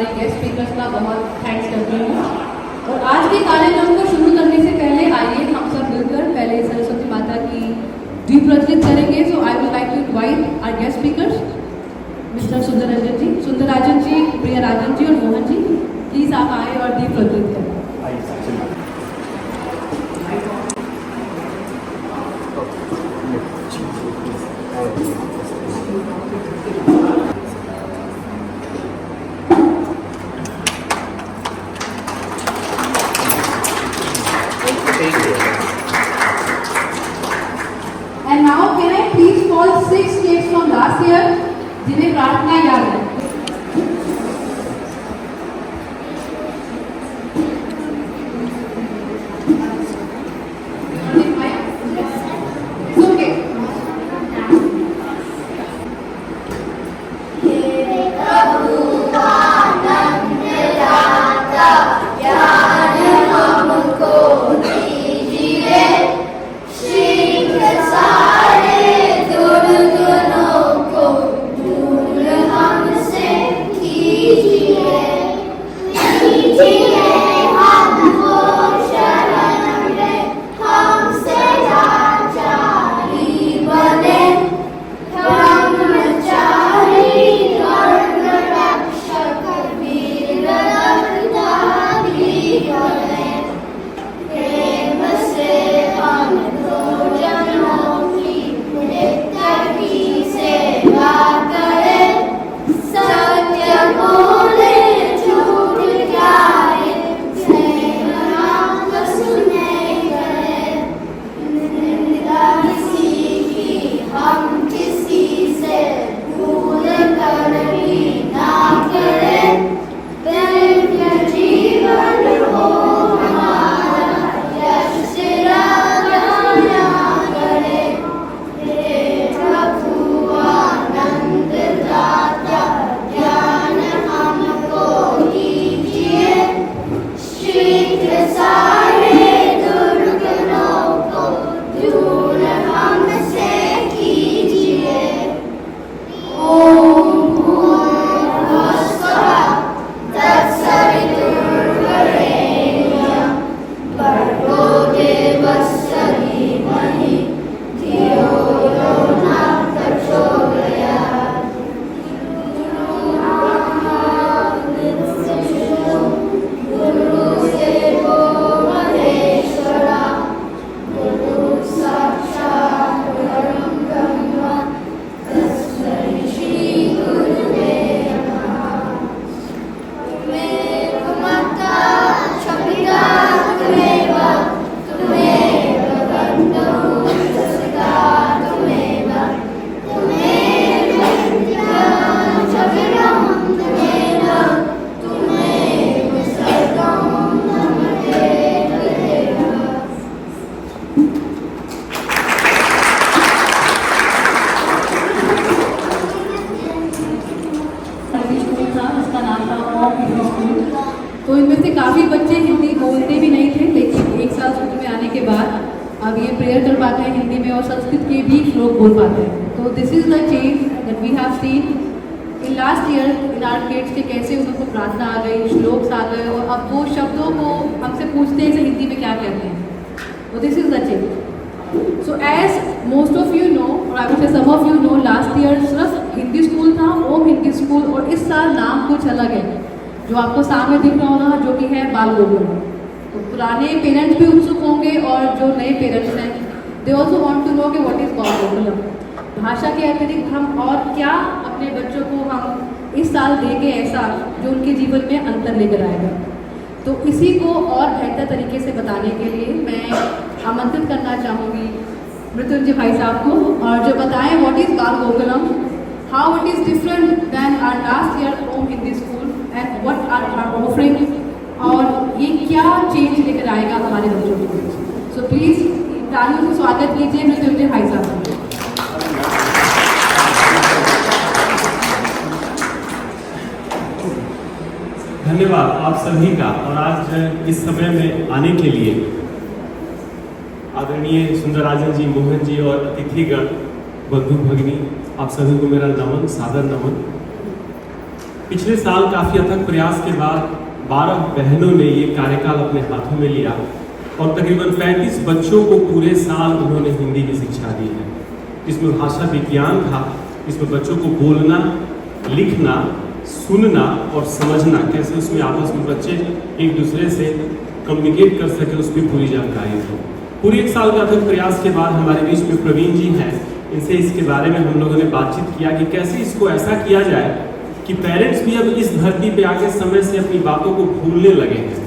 हमारे guest speakers का बहुत थैंक्स करती हूँ। और आज के कार्यक्रम को शुरू करने से पहले आइए हम सब मिलकर पहले सरस्वती माता की दीप प्रज्वलित करेंगे। So I would like to invite our guest speakers mister Sundararajan ji, Priyarajan ji और मोहन जी, प्लीज आप आए और दीप प्रज्वलित करें। And now can I please call 6 kids from last year जिन्हें प्रार्थना याद है। तो इनमें से काफ़ी बच्चे हिंदी बोलते भी नहीं थे, लेकिन एक साल स्कूल में आने के बाद अब ये प्रेयर कर पाते हैं हिंदी में और संस्कृत के भी श्लोक बोल पाते हैं। तो this is the change that we have seen in last year in our kids के, कैसे उनको प्रार्थना आ गई, श्लोक्स आ गए और अब वो शब्दों को हमसे पूछते हैं इसे हिंदी में क्या कहते हैं। तो this is the change. So as most of you know, और I would say some of you know, last year सिर्फ हिंदी स्कूल था, ओम हिंदी स्कूल, और इस साल नाम कुछ अलग है जो आपको सामने दिख रहा होगा, जो कि है बाल गोकुल। तो पुराने पेरेंट्स भी उत्सुक होंगे और जो नए पेरेंट्स हैं they also want to know कि व्हाट इज़ बाल गोकुलम। भाषा के अतिरिक्त हम और क्या अपने बच्चों को हम इस साल देंगे ऐसा जो उनके जीवन में अंतर लेकर आएगा। तो इसी को और बेहतर तरीके से बताने के लिए मैं आमंत्रित करना चाहूँगी मृत्युंजय भाई साहब को, और जो बताएं what is Bal Gokulam, how it is different than our last year Om Hindi school and what are offering, और ये क्या चेंज लेकर आएगा हमारे बच्चों के बीच। सो प्लीज़ तालियों से स्वागत कीजिए मृत्युंजय भाई साहब। धन्यवाद आप सभी का, और आज इस समय में आने के लिए आदरणीय सुंदरराजन जी, मोहन जी और अतिथिगण, बंधु भगिनी, आप सभी को मेरा नमन, सादर नमन। पिछले साल काफ़ी अथक प्रयास के बाद 12 बहनों ने ये कार्यकाल अपने हाथों में लिया और तकरीबन 35 बच्चों को पूरे साल उन्होंने हिंदी की शिक्षा दी है, जिसमें भाषा विज्ञान था, जिसमें बच्चों को बोलना, लिखना, सुनना और समझना, कैसे उसमें आपस में बच्चे एक दूसरे से कम्युनिकेट कर सके, उसकी पूरी जानकारी थी। पूरे एक साल का अथक प्रयास के बाद हमारे बीच में प्रवीण जी हैं, इनसे इसके बारे में हम लोगों ने बातचीत किया कि कैसे इसको ऐसा किया जाए कि पेरेंट्स भी अब इस धरती पे आके समय से अपनी बातों को भूलने लगे हैं।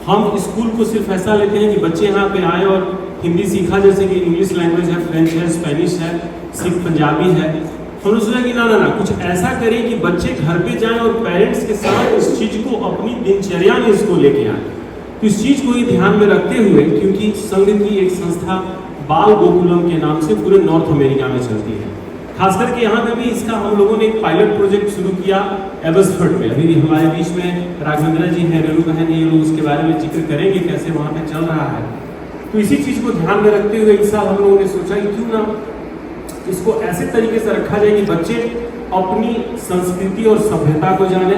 हम स्कूल को सिर्फ ऐसा लेते हैं कि बच्चे यहाँ पे आए और हिंदी सीखा, जैसे कि इंग्लिश लैंग्वेज है, फ्रेंच है, स्पेनिश है, सिख पंजाबी है। हमने सोचा कि ना कुछ ऐसा करें कि बच्चे घर पे जाएं और पेरेंट्स के साथ इस चीज़ को अपनी दिनचर्या में इसको लेके आए। तो इस चीज़ को ही ध्यान में रखते हुए, क्योंकि संघ की एक संस्था बाल गोकुलम के नाम से पूरे नॉर्थ अमेरिका में चलती है, खास करके यहाँ पे भी इसका हम लोगों ने एक पायलट प्रोजेक्ट शुरू किया एबसफर्ड में। अभी भी हमारे बीच में राघवेंद्र जी हैं, रेणु बहन, ये लोग उसके बारे में जिक्र करेंगे कैसे वहाँ पे चल रहा है। तो इसी चीज़ को ध्यान में रखते हुए इस साल हम लोगों ने सोचा कि क्यों ना इसको ऐसे तरीके से रखा जाए कि बच्चे अपनी संस्कृति और सभ्यता को जाने,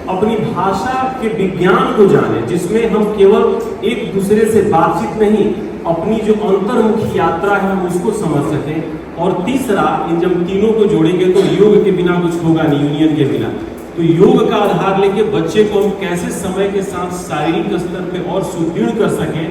अपनी भाषा के विज्ञान को जाने, जिसमें हम केवल एक दूसरे से बातचीत नहीं, अपनी जो अंतर्मुखी यात्रा है हम उसको समझ सकें। और तीसरा, इन जब तीनों को जोड़ेंगे तो योग के बिना कुछ होगा नहीं, यूनियन के बिना। तो योग का आधार लेके बच्चे को हम कैसे समय के साथ शारीरिक स्तर पे और सुदृढ़ कर सकें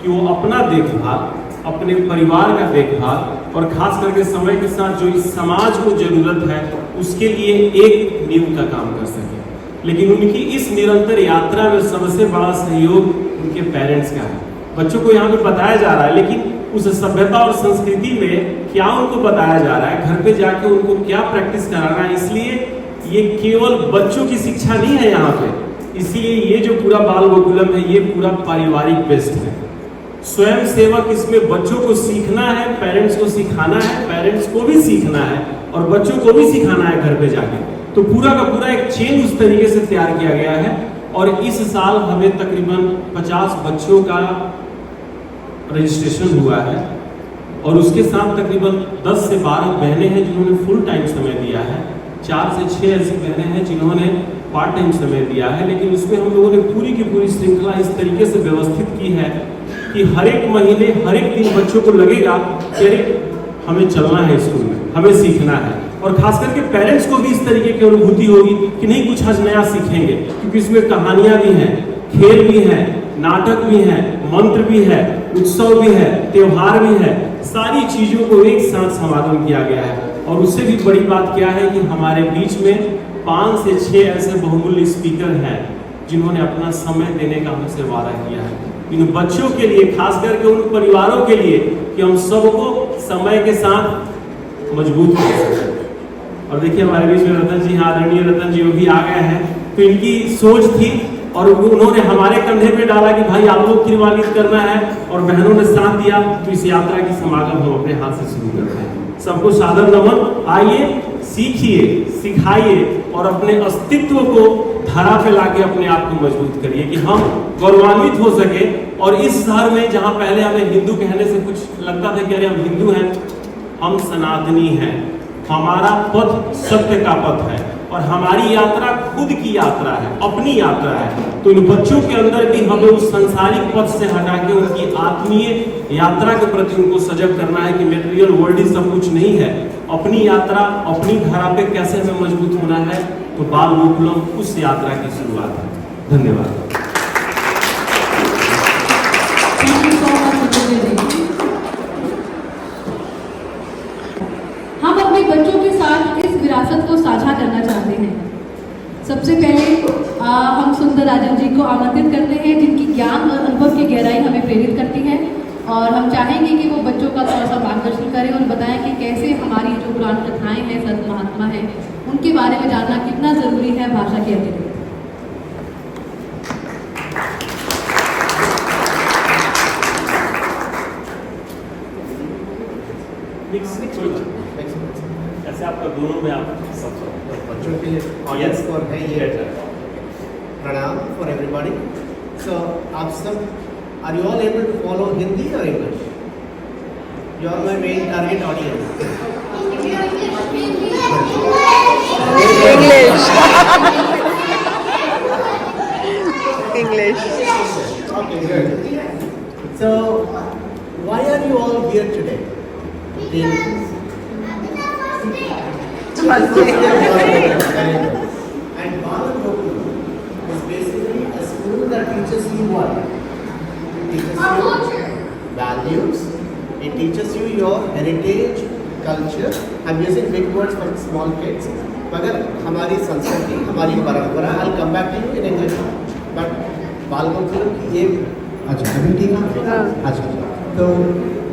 कि वो अपना देखभाल, अपने परिवार का देखभाल और खास करके समय के साथ जो इस समाज को जरूरत है उसके लिए एक नींव का काम कर सके। लेकिन उनकी इस निरंतर यात्रा में सबसे बड़ा सहयोग उनके पेरेंट्स का है। बच्चों को यहाँ पे बताया जा रहा है, लेकिन उस सभ्यता और संस्कृति में क्या उनको बताया जा रहा है, घर पे जाके उनको क्या प्रैक्टिस कराना है। इसलिए ये केवल बच्चों की शिक्षा नहीं है यहाँ पे, इसलिए ये जो पूरा बाल गोकुलम है ये पूरा पारिवारिक बेस्ड है। स्वयं सेवक इसमें बच्चों को सीखना है, पेरेंट्स को सिखाना है, पेरेंट्स को भी सीखना है और बच्चों को भी सिखाना है घर पे जाके। तो पूरा का पूरा एक चेन उस तरीके से तैयार किया गया है। और इस साल हमें तकरीबन 50 बच्चों का रजिस्ट्रेशन हुआ है और उसके साथ तकरीबन 10 से 12 बहनें हैं जिन्होंने फुल टाइम समय दिया है, 4 से 6 ऐसी बहनें हैं जिन्होंने पार्ट टाइम समय दिया है। लेकिन उसमें हम लोगों ने पूरी की पूरी श्रृंखला इस तरीके से व्यवस्थित की है कि हर एक महीने, हर एक दिन बच्चों को लगेगा कि अरे हमें चलना है स्कूल में, हमें सीखना है। और खास करके पेरेंट्स को भी इस तरीके की अनुभूति होगी कि नहीं कुछ आज नया सीखेंगे, क्योंकि इसमें कहानियां भी हैं, खेल भी हैं, नाटक भी हैं, मंत्र भी है, उत्सव भी है, त्योहार भी है, सारी चीजों को एक साथ समागम किया गया है। और उससे भी बड़ी बात क्या है कि हमारे बीच में 5 से 6 ऐसे बहुमूल्य स्पीकर हैं जिन्होंने अपना समय देने का हमसे वादा किया है इन बच्चों के लिए, खास करके उन परिवारों के लिए कि हम सबको समय के साथ मजबूत कर सकें। और देखिए हमारे बीच में रतन जी, आदरणीय रतन जी वो भी आ गए हैं। तो इनकी सोच थी और उन्होंने हमारे कंधे पे डाला कि भाई आप लोग निर्वाहित करना है, और बहनों ने साथ दिया। तो इस यात्रा की समागम हम अपने हाथ से शुरू करते हैं। सबको सादर नमन। आइए, सीखिए, सिखाइए और अपने अस्तित्व को धरा पे लाके अपने आप को मजबूत करिए कि हम गौरवान्वित हो सके। और इस शहर में जहाँ पहले हमें हिंदू कहने से कुछ लगता था कि अरे हम हिंदू हैं, हम सनातनी हैं, हमारा पथ सत्य का पथ है और हमारी यात्रा खुद की यात्रा है, अपनी यात्रा है। तो इन बच्चों के अंदर भी हमें उस सांसारिक पथ से हटा के उनकी आत्मीय यात्रा के प्रति उनको सजग करना है कि मेटेरियल वर्ल्ड ही सब कुछ नहीं है। अपनी यात्रा, अपनी धारा पे कैसे हमें मजबूत होना है, तो बाल गोकुलम उस यात्रा की शुरुआत है। धन्यवाद। हम अपने बच्चों के साथ इस विरासत को साझा करना चाहते हैं। सबसे पहले हम सुंदर राजन जी को आमंत्रित करते हैं, जिनकी ज्ञान और अनुभव की गहराई हमें प्रेरित करती है। और हम चाहेंगे कि वो बच्चों का थोड़ा सा मार्गदर्शन करें और बताएं कि कैसे हमारी जो पुराण कथाएं हैं, संत महात्मा हैं, उनके बारे में जानना कितना ज़रूरी है भाषा के अतिरिक्त। ऐसे आपका दोनों में आप सब बच्चों के लिए ऑडियंस को है ये प्रणाम फॉर एवरीबॉडी। सो आप सब, are you all able to follow Hindi और English? You are my main target audience. English Okay, good. So, why are you all here today? And Bala Gokulam is basically a school that teaches you what? It teaches you values. It teaches you your heritage, culture. I'm using big words for small kids. मगर हमारी संस्कृति, हमारी परंपरा, I'll come back to you in English. But बाल गोकुलम की ये अच्छा अभी ठीक है अच्छा तो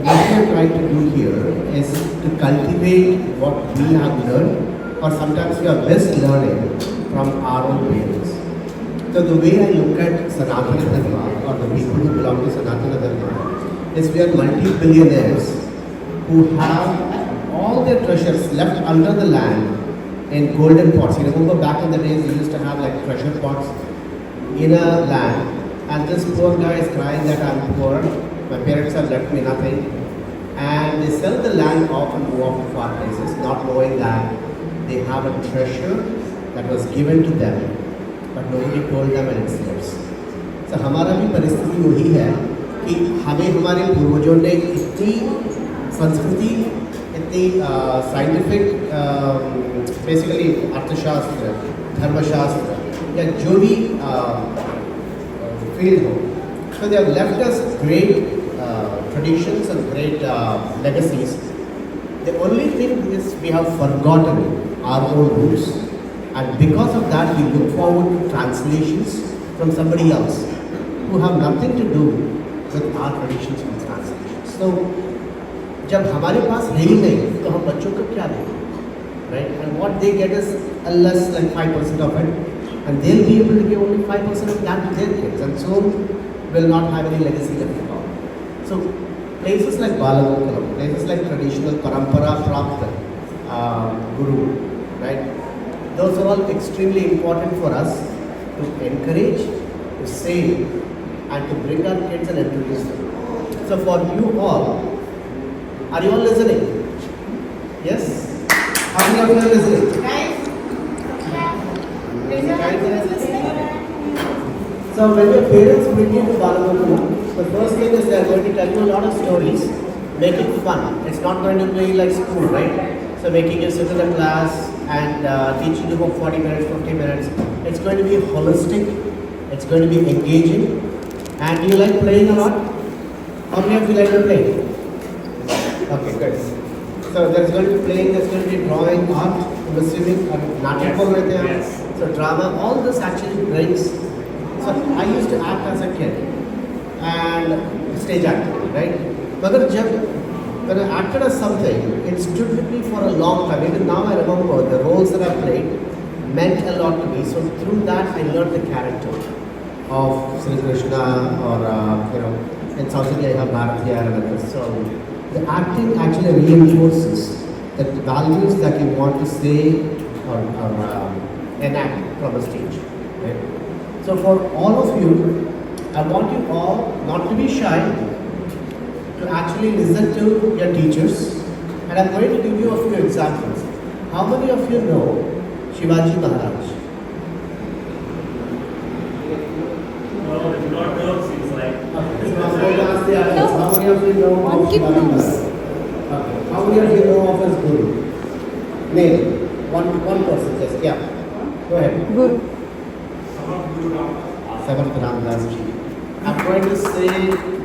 what we are trying to do here is to cultivate what we have learned or sometimes we are best learning from our own parents. So the way I look at Sanatana Dharma or the people who belong to Sanatana Dharma is we are multi-billionaires who have all their treasures left under the land in golden pots. You remember back in the days we used to have like treasure pots in a land and this poor guy is crying that I'm poor, my parents have left me nothing and they sell the land off and move off to far places not knowing that they have a treasure that was given to them but nobody told them and it's theirs. So हमारा भी परिस्थिति वही है कि हमें हमारे पूर्वजों ने इतनी संस्कृति इतनी साइंटिफिक बेसिकली अर्थशास्त्र धर्मशास्त्र या जो भी फील्ड हो so they have left us great traditions and great legacies. The only thing is we have forgotten our own roots and because of that we look forward to translations from somebody else who have nothing to do with our traditions and translations. So जब हमारे पास है ही नहीं तो हम बच्चों को क्या दें, right? And what they get is less than 5% of it, and they'll be able to give only 5% of that to their kids, and so will not have any legacy left at all. So places like Balagokulam, places like traditional parampara prapta guru, right? Those are all extremely important for us to encourage, to save, and to bring our kids and introduce them. So for you all, are you all listening? Yes? How many of you are listening? So when your parents bring you to Balagokulam, the first thing is they are going to tell you a lot of stories, make it fun. It's not going to be like school, right? So making you sit in a class and teaching you for 40 minutes, 50 minutes. It's going to be holistic. It's going to be engaging. And do you like playing a lot? How many of you like to play? Okay, good. So there's going to be playing, there's going to be drawing, art, I'm assuming, natak right there. Yes. So drama, all this actually brings. So I used to act as a kid and stage acting, right? But when I acted as something, it stood with me for a long time. Even now I remember the roles that I played meant a lot to me. So through that I learned the character of Sri Krishna or in South India I have Bharatiya and others. So the acting actually reinforces the values that you want to say or enact from the stage. Right? So for all of you, I want you all not to be shy, to actually listen to your teachers. And I'm going to give you a few examples. How many of you know Shivaji Maharaj? No, not know, seems like. Okay, so I'm going to ask the others. How many of you know of Shivaji Maharaj? Okay. How many of you know of his guru? Name. One person, just yeah. Go ahead. Guru. Seventh Ramdas Ji. I'm going to say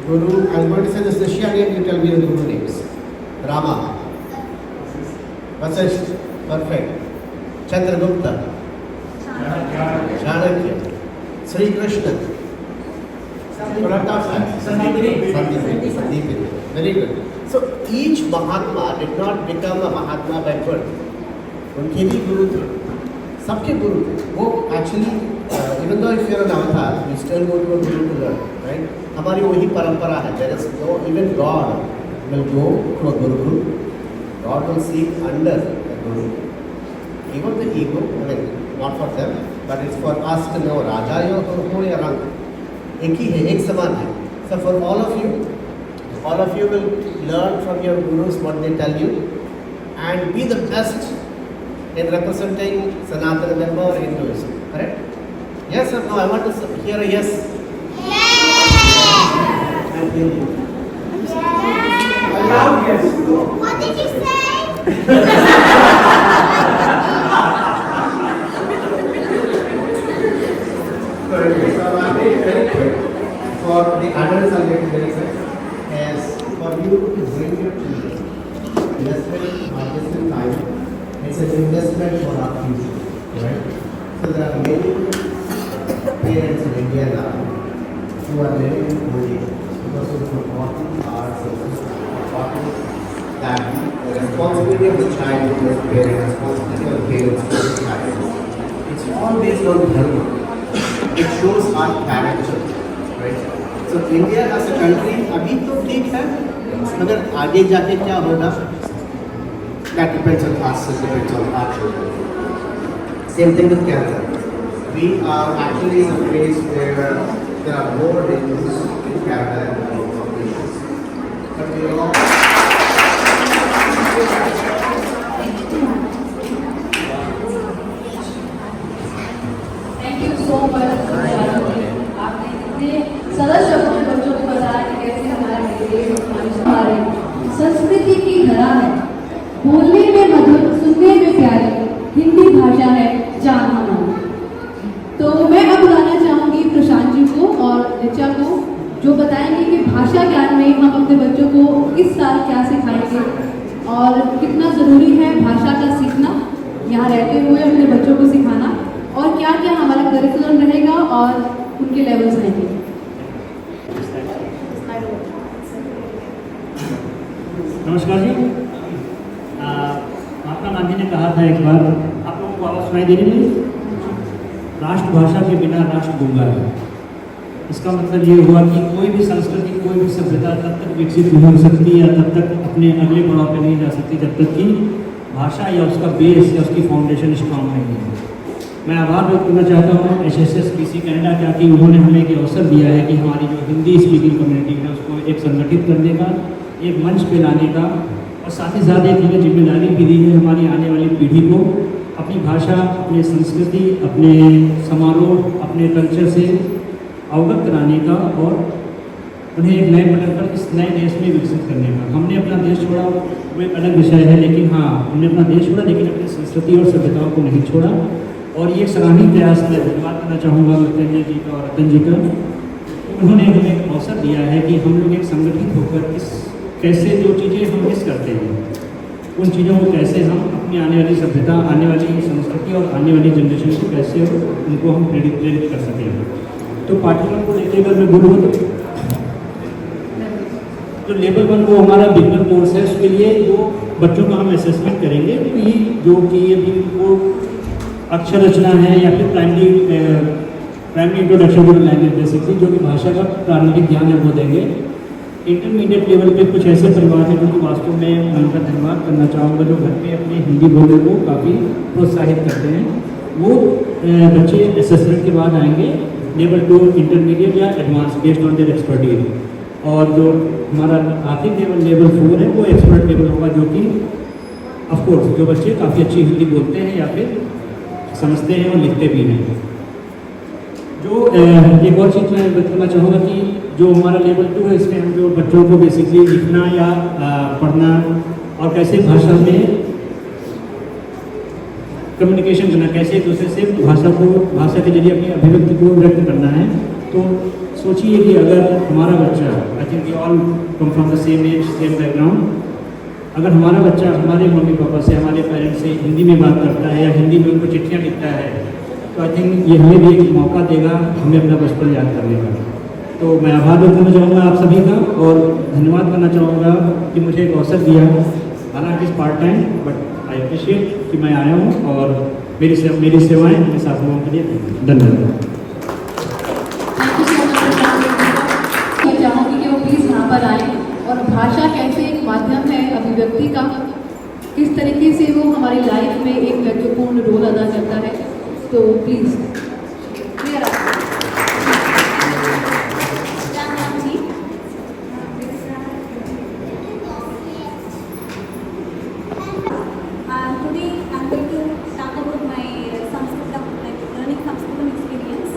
Guru. I'm going to say the Shishya name. You tell me the Guru names. Rama. Vasisht. Perfect. Chandragupta. Chanakya. Sri Krishna. Sandeep. Very good. So each Mahatma did not become a Mahatma by birth. उनके भी गुरु थे, सबके गुरु थे. वो actually even though if you're an avatar, you still go to a guru to learn, right? हमारी वही परंपरा है. There is no, even God will go to a guru. God will seek under a guru. Even the ego, I mean, not for them, but it's for us to know. राजा हो या रंग एक ही है, एक समान है. So for all of you will learn from your gurus what they tell you and be the best in representing Sanatana Dharma or Hinduism. Correct? Yes or no? I want to hear a yes. Yes. Hindi. What did you say? For the adults, I'll make it very quick. As for you to bring your children, investment, investment time, it's an investment for our future, right? So there are many parents in India now who are living in old age because of the forgotten arts of that the responsibility of the child to the parent, responsibility of the parents to the child. It's all based on dharma. It shows our character, right? So India as a country अभी तो ठीक है, मगर आगे जाके क्या होगा? That depends on us, it depends on our children. Same thing with Canada. We are actually in a place where there are more Hindus in Canada than other nations. But we all thank you so much. आपने इतने सरल शब्दों में बच्चों को बताया कि कैसे हमारे संस्कृति की धरा है, बोलने में मधुर, सुनने में प्यारी हिंदी भाषा है जान हमारी। तो मैं अब बुलाना चाहूंगी प्रशांत जी को और ऋचा को, जो बताएंगे कि भाषा ज्ञान में हम अपने बच्चों को इस साल क्या सिखाएंगे और कितना ज़रूरी है भाषा का सीखना, यहाँ रहते हुए अपने बच्चों को सिखाना, और क्या क्या हमारा करिकुलम रहेगा और उनके लेवल्स रहेंगे। नमस्कार जी। महात्मा गांधी ने कहा था एक बार, आप लोगों को आवाज़ सुनाई दे रही है? राष्ट्रभाषा के बिना राष्ट्र गूंगा है। इसका मतलब ये हुआ कि कोई भी संस्कृति, कोई भी सभ्यता तब तक विकसित नहीं हो सकती या तब तक अपने अगले पड़ाव पर नहीं जा सकती जब तक कि भाषा या उसका बेस या उसकी फाउंडेशन स्ट्रांग नहीं है। मैं आभार व्यक्त करना चाहता हूँ HSSPC कनाडा का कि उन्होंने हमें एक अवसर दिया है कि हमारी जो हिंदी स्पीकिंग कम्युनिटी है उसको एक संगठित करने का, एक मंच पे लाने का, और साथ ही साथ एक हमें जिम्मेदारी भी दी है हमारी आने वाली पीढ़ी को अपनी भाषा, अपनी संस्कृति, अपने समारोह, अपने कल्चर से अवगत कराने का और उन्हें एक नए पटल पर इस नए देश में विकसित करने का। हमने अपना देश छोड़ा, वो एक अलग विषय है, लेकिन हाँ, हमने अपना देश छोड़ा लेकिन अपनी संस्कृति और सभ्यताओं को नहीं छोड़ा। और ये सराहनीय प्रयास मैं धन्यवाद करना चाहूँगा मृत्युंजय जी का और रतन जी का। उन्होंने हमें एक अवसर दिया है कि हम लोग एक संगठित होकर इस कैसे जो चीज़ें हम मिस करते हैं उन चीज़ों को कैसे हम अपनी आने वाली सभ्यता, आने वाली संस्कृति और आने वाली जनरेशन को कैसे उनको हम प्रेरित कर सकें। तो पाठ्यक्रम को लेकर अगर मैं बोलूँ तो लेवल 1 वो हमारा बिगनर कोर्स है, उसके लिए जो बच्चों का हम असेसमेंट करेंगे तो ये जो कि अभी वो अक्षर रचना है या फिर primary introduction to language basically जो कि भाषा का प्रारंभिक ज्ञान है वो देंगे। इंटरमीडिएट लेवल पे कुछ ऐसे परिवार हैं जो कि वास्तव में मैं उनका धन्यवाद करना चाहूँगा जो घर पे अपने हिंदी बोलने को काफ़ी प्रोत्साहित करते हैं। वो बच्चे असेसमेंट के बाद आएंगे लेवल 2 इंटरमीडिएट या advance based on their expertise, और जो हमारा आखिरी लेवल 4 है वो एक्सपर्ट लेवल होगा जो कि ऑफकोर्स जो बच्चे काफ़ी अच्छी हिंदी बोलते हैं या फिर समझते हैं और लिखते भी हैं। जो एक और चीज़ मैं बताना चाहूँगा कि जो हमारा लेवल 2 है इसमें हम जो बच्चों को बेसिकली लिखना या पढ़ना और कैसे भाषा में कम्युनिकेशन करना, कैसे एक दूसरे से भाषा के जरिए अपनी अभिव्यक्ति को व्यक्त करना है। तो सोचिए कि अगर हमारा बच्चा, I think we all come from the same age same background, अगर हमारा बच्चा हमारे मम्मी पापा से, हमारे पेरेंट्स से हिंदी में बात करता है या हिंदी में उनको चिट्ठियाँ लिखता है तो आई थिंक ये हमें भी एक मौका देगा हमें अपना बचपन याद करने का। तो मैं आभार व्यक्त करना चाहूँगा आप सभी का और धन्यवाद करना चाहूँगा कि मुझे एक अवसर दिया, हालांकि इस part time, but I appreciate कि मैं आया हूँ और मेरी सेवाएँ मेरे साथ लोगों के लिए धन्यवाद। मैं चाहूँगी कि वो प्लीज़ यहाँ पर आए और भाषा कैसे एक माध्यम है अभिव्यक्ति का, किस तरीके से वो हमारी लाइफ में एक महत्वपूर्ण रोल अदा करता है। तो please Today I'm going to talk about my Sanskritam, like learning Sanskritam experience.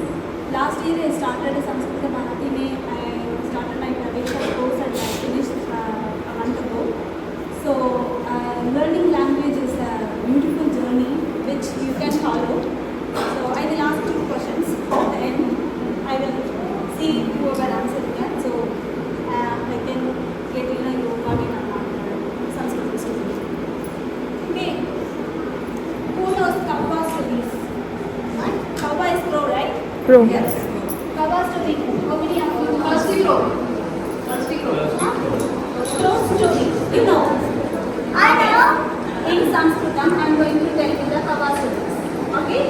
Last year I started Sanskritam Bharati. I started my Pravesh Yes. Cover story. How many of you? First row. First row. Short story. You know. I know. In Sanskritam, I am going to tell you the cover stories. Okay?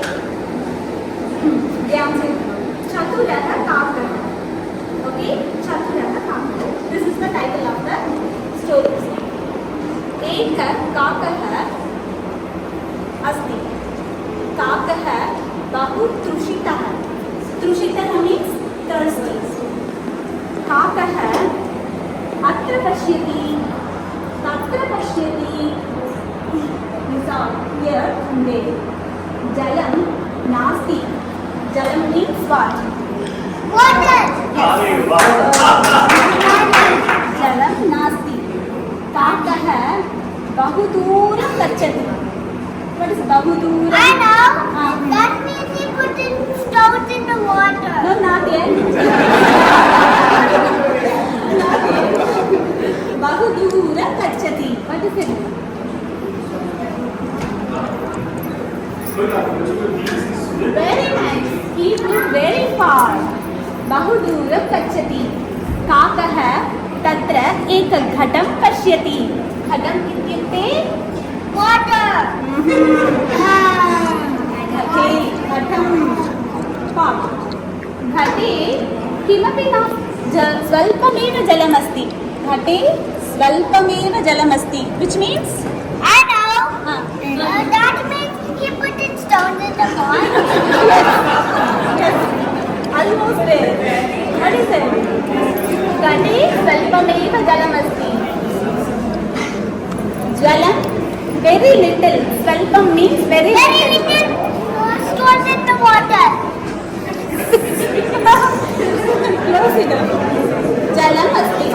Chaturata Kakara. Okay? Chaturata Kakara. This is the title of the story. एक काकः अस्ति. काकः बहु तृषितः. तृषितः means thirsty. काकः अत्र पश्यति, तत्र पश्यति. Here and there. जलं नास्ति. जलं means what? Water. Yes. जलं नास्ति. काकः बहु दूरं गच्छति. What is बहु दूरं? I know. That means he put in stones in the water. No, not yet. Not yet. बहु दूरं गच्छति. What is it? Very nice. He flew very far. बहु दूरं गच्छति. काकः तत्र एकघटं पश्यति. घटम् इत्युक्ते Water. घटे घटं पाट्. घटे किमपि न स्वल्पमेव जलमस्ति. घटे स्वल्पमेव जलमस्ति. Which means? I know. That means he put in stones in the pond. Yes. Almost there. What is it? घटे स्वल्पमेव जलमस्ति. जलं very little. स्वल्पं means very Very little stones in the water. Close enough. जलम् अस्ति.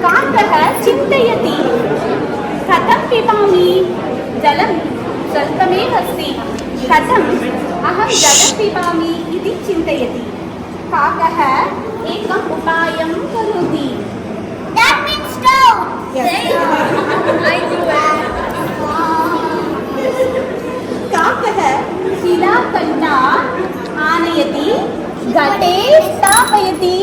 काकः चिन्तयति. कथं पिबामि? जलं स्वल्पमेव अस्ति. कथम् अहं जलं पिबामि इति चिन्तयति. काकः एकम् उपायं करोति. That means stone. Yes. I do it. काकः शिलाखण्डान् आनयति. घटे स्थापयति.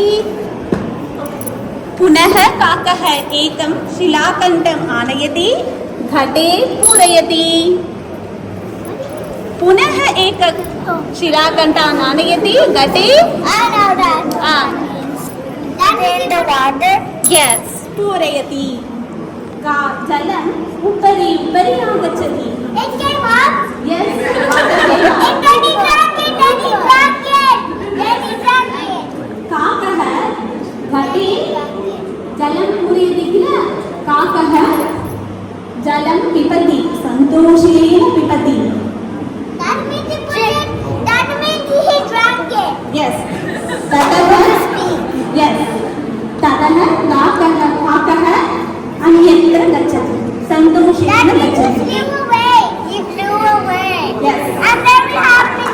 पुनः काकः एकं शिलाखण्डम् आनयति. घटे पूरयति. पुनः एक शिलाखण्डान् आनयति. घटे I know that. That means in the water. yes पूरयति. जलम् उपरि उपरि आगच्छति. It came up. yes It Daddy drank it. Daddy drank it. Daddy drank it. काकः घटे जलं पूरयति किल. काकः जलं पिबति. सन्तोषेण पिबति. That means he put in. That means he drank it. yes ततः yes ततः काकः अन्यत्र गच्छति. सन्तोषेण That means he गच्छति. flew away. He flew away. Yes. I'm very happy.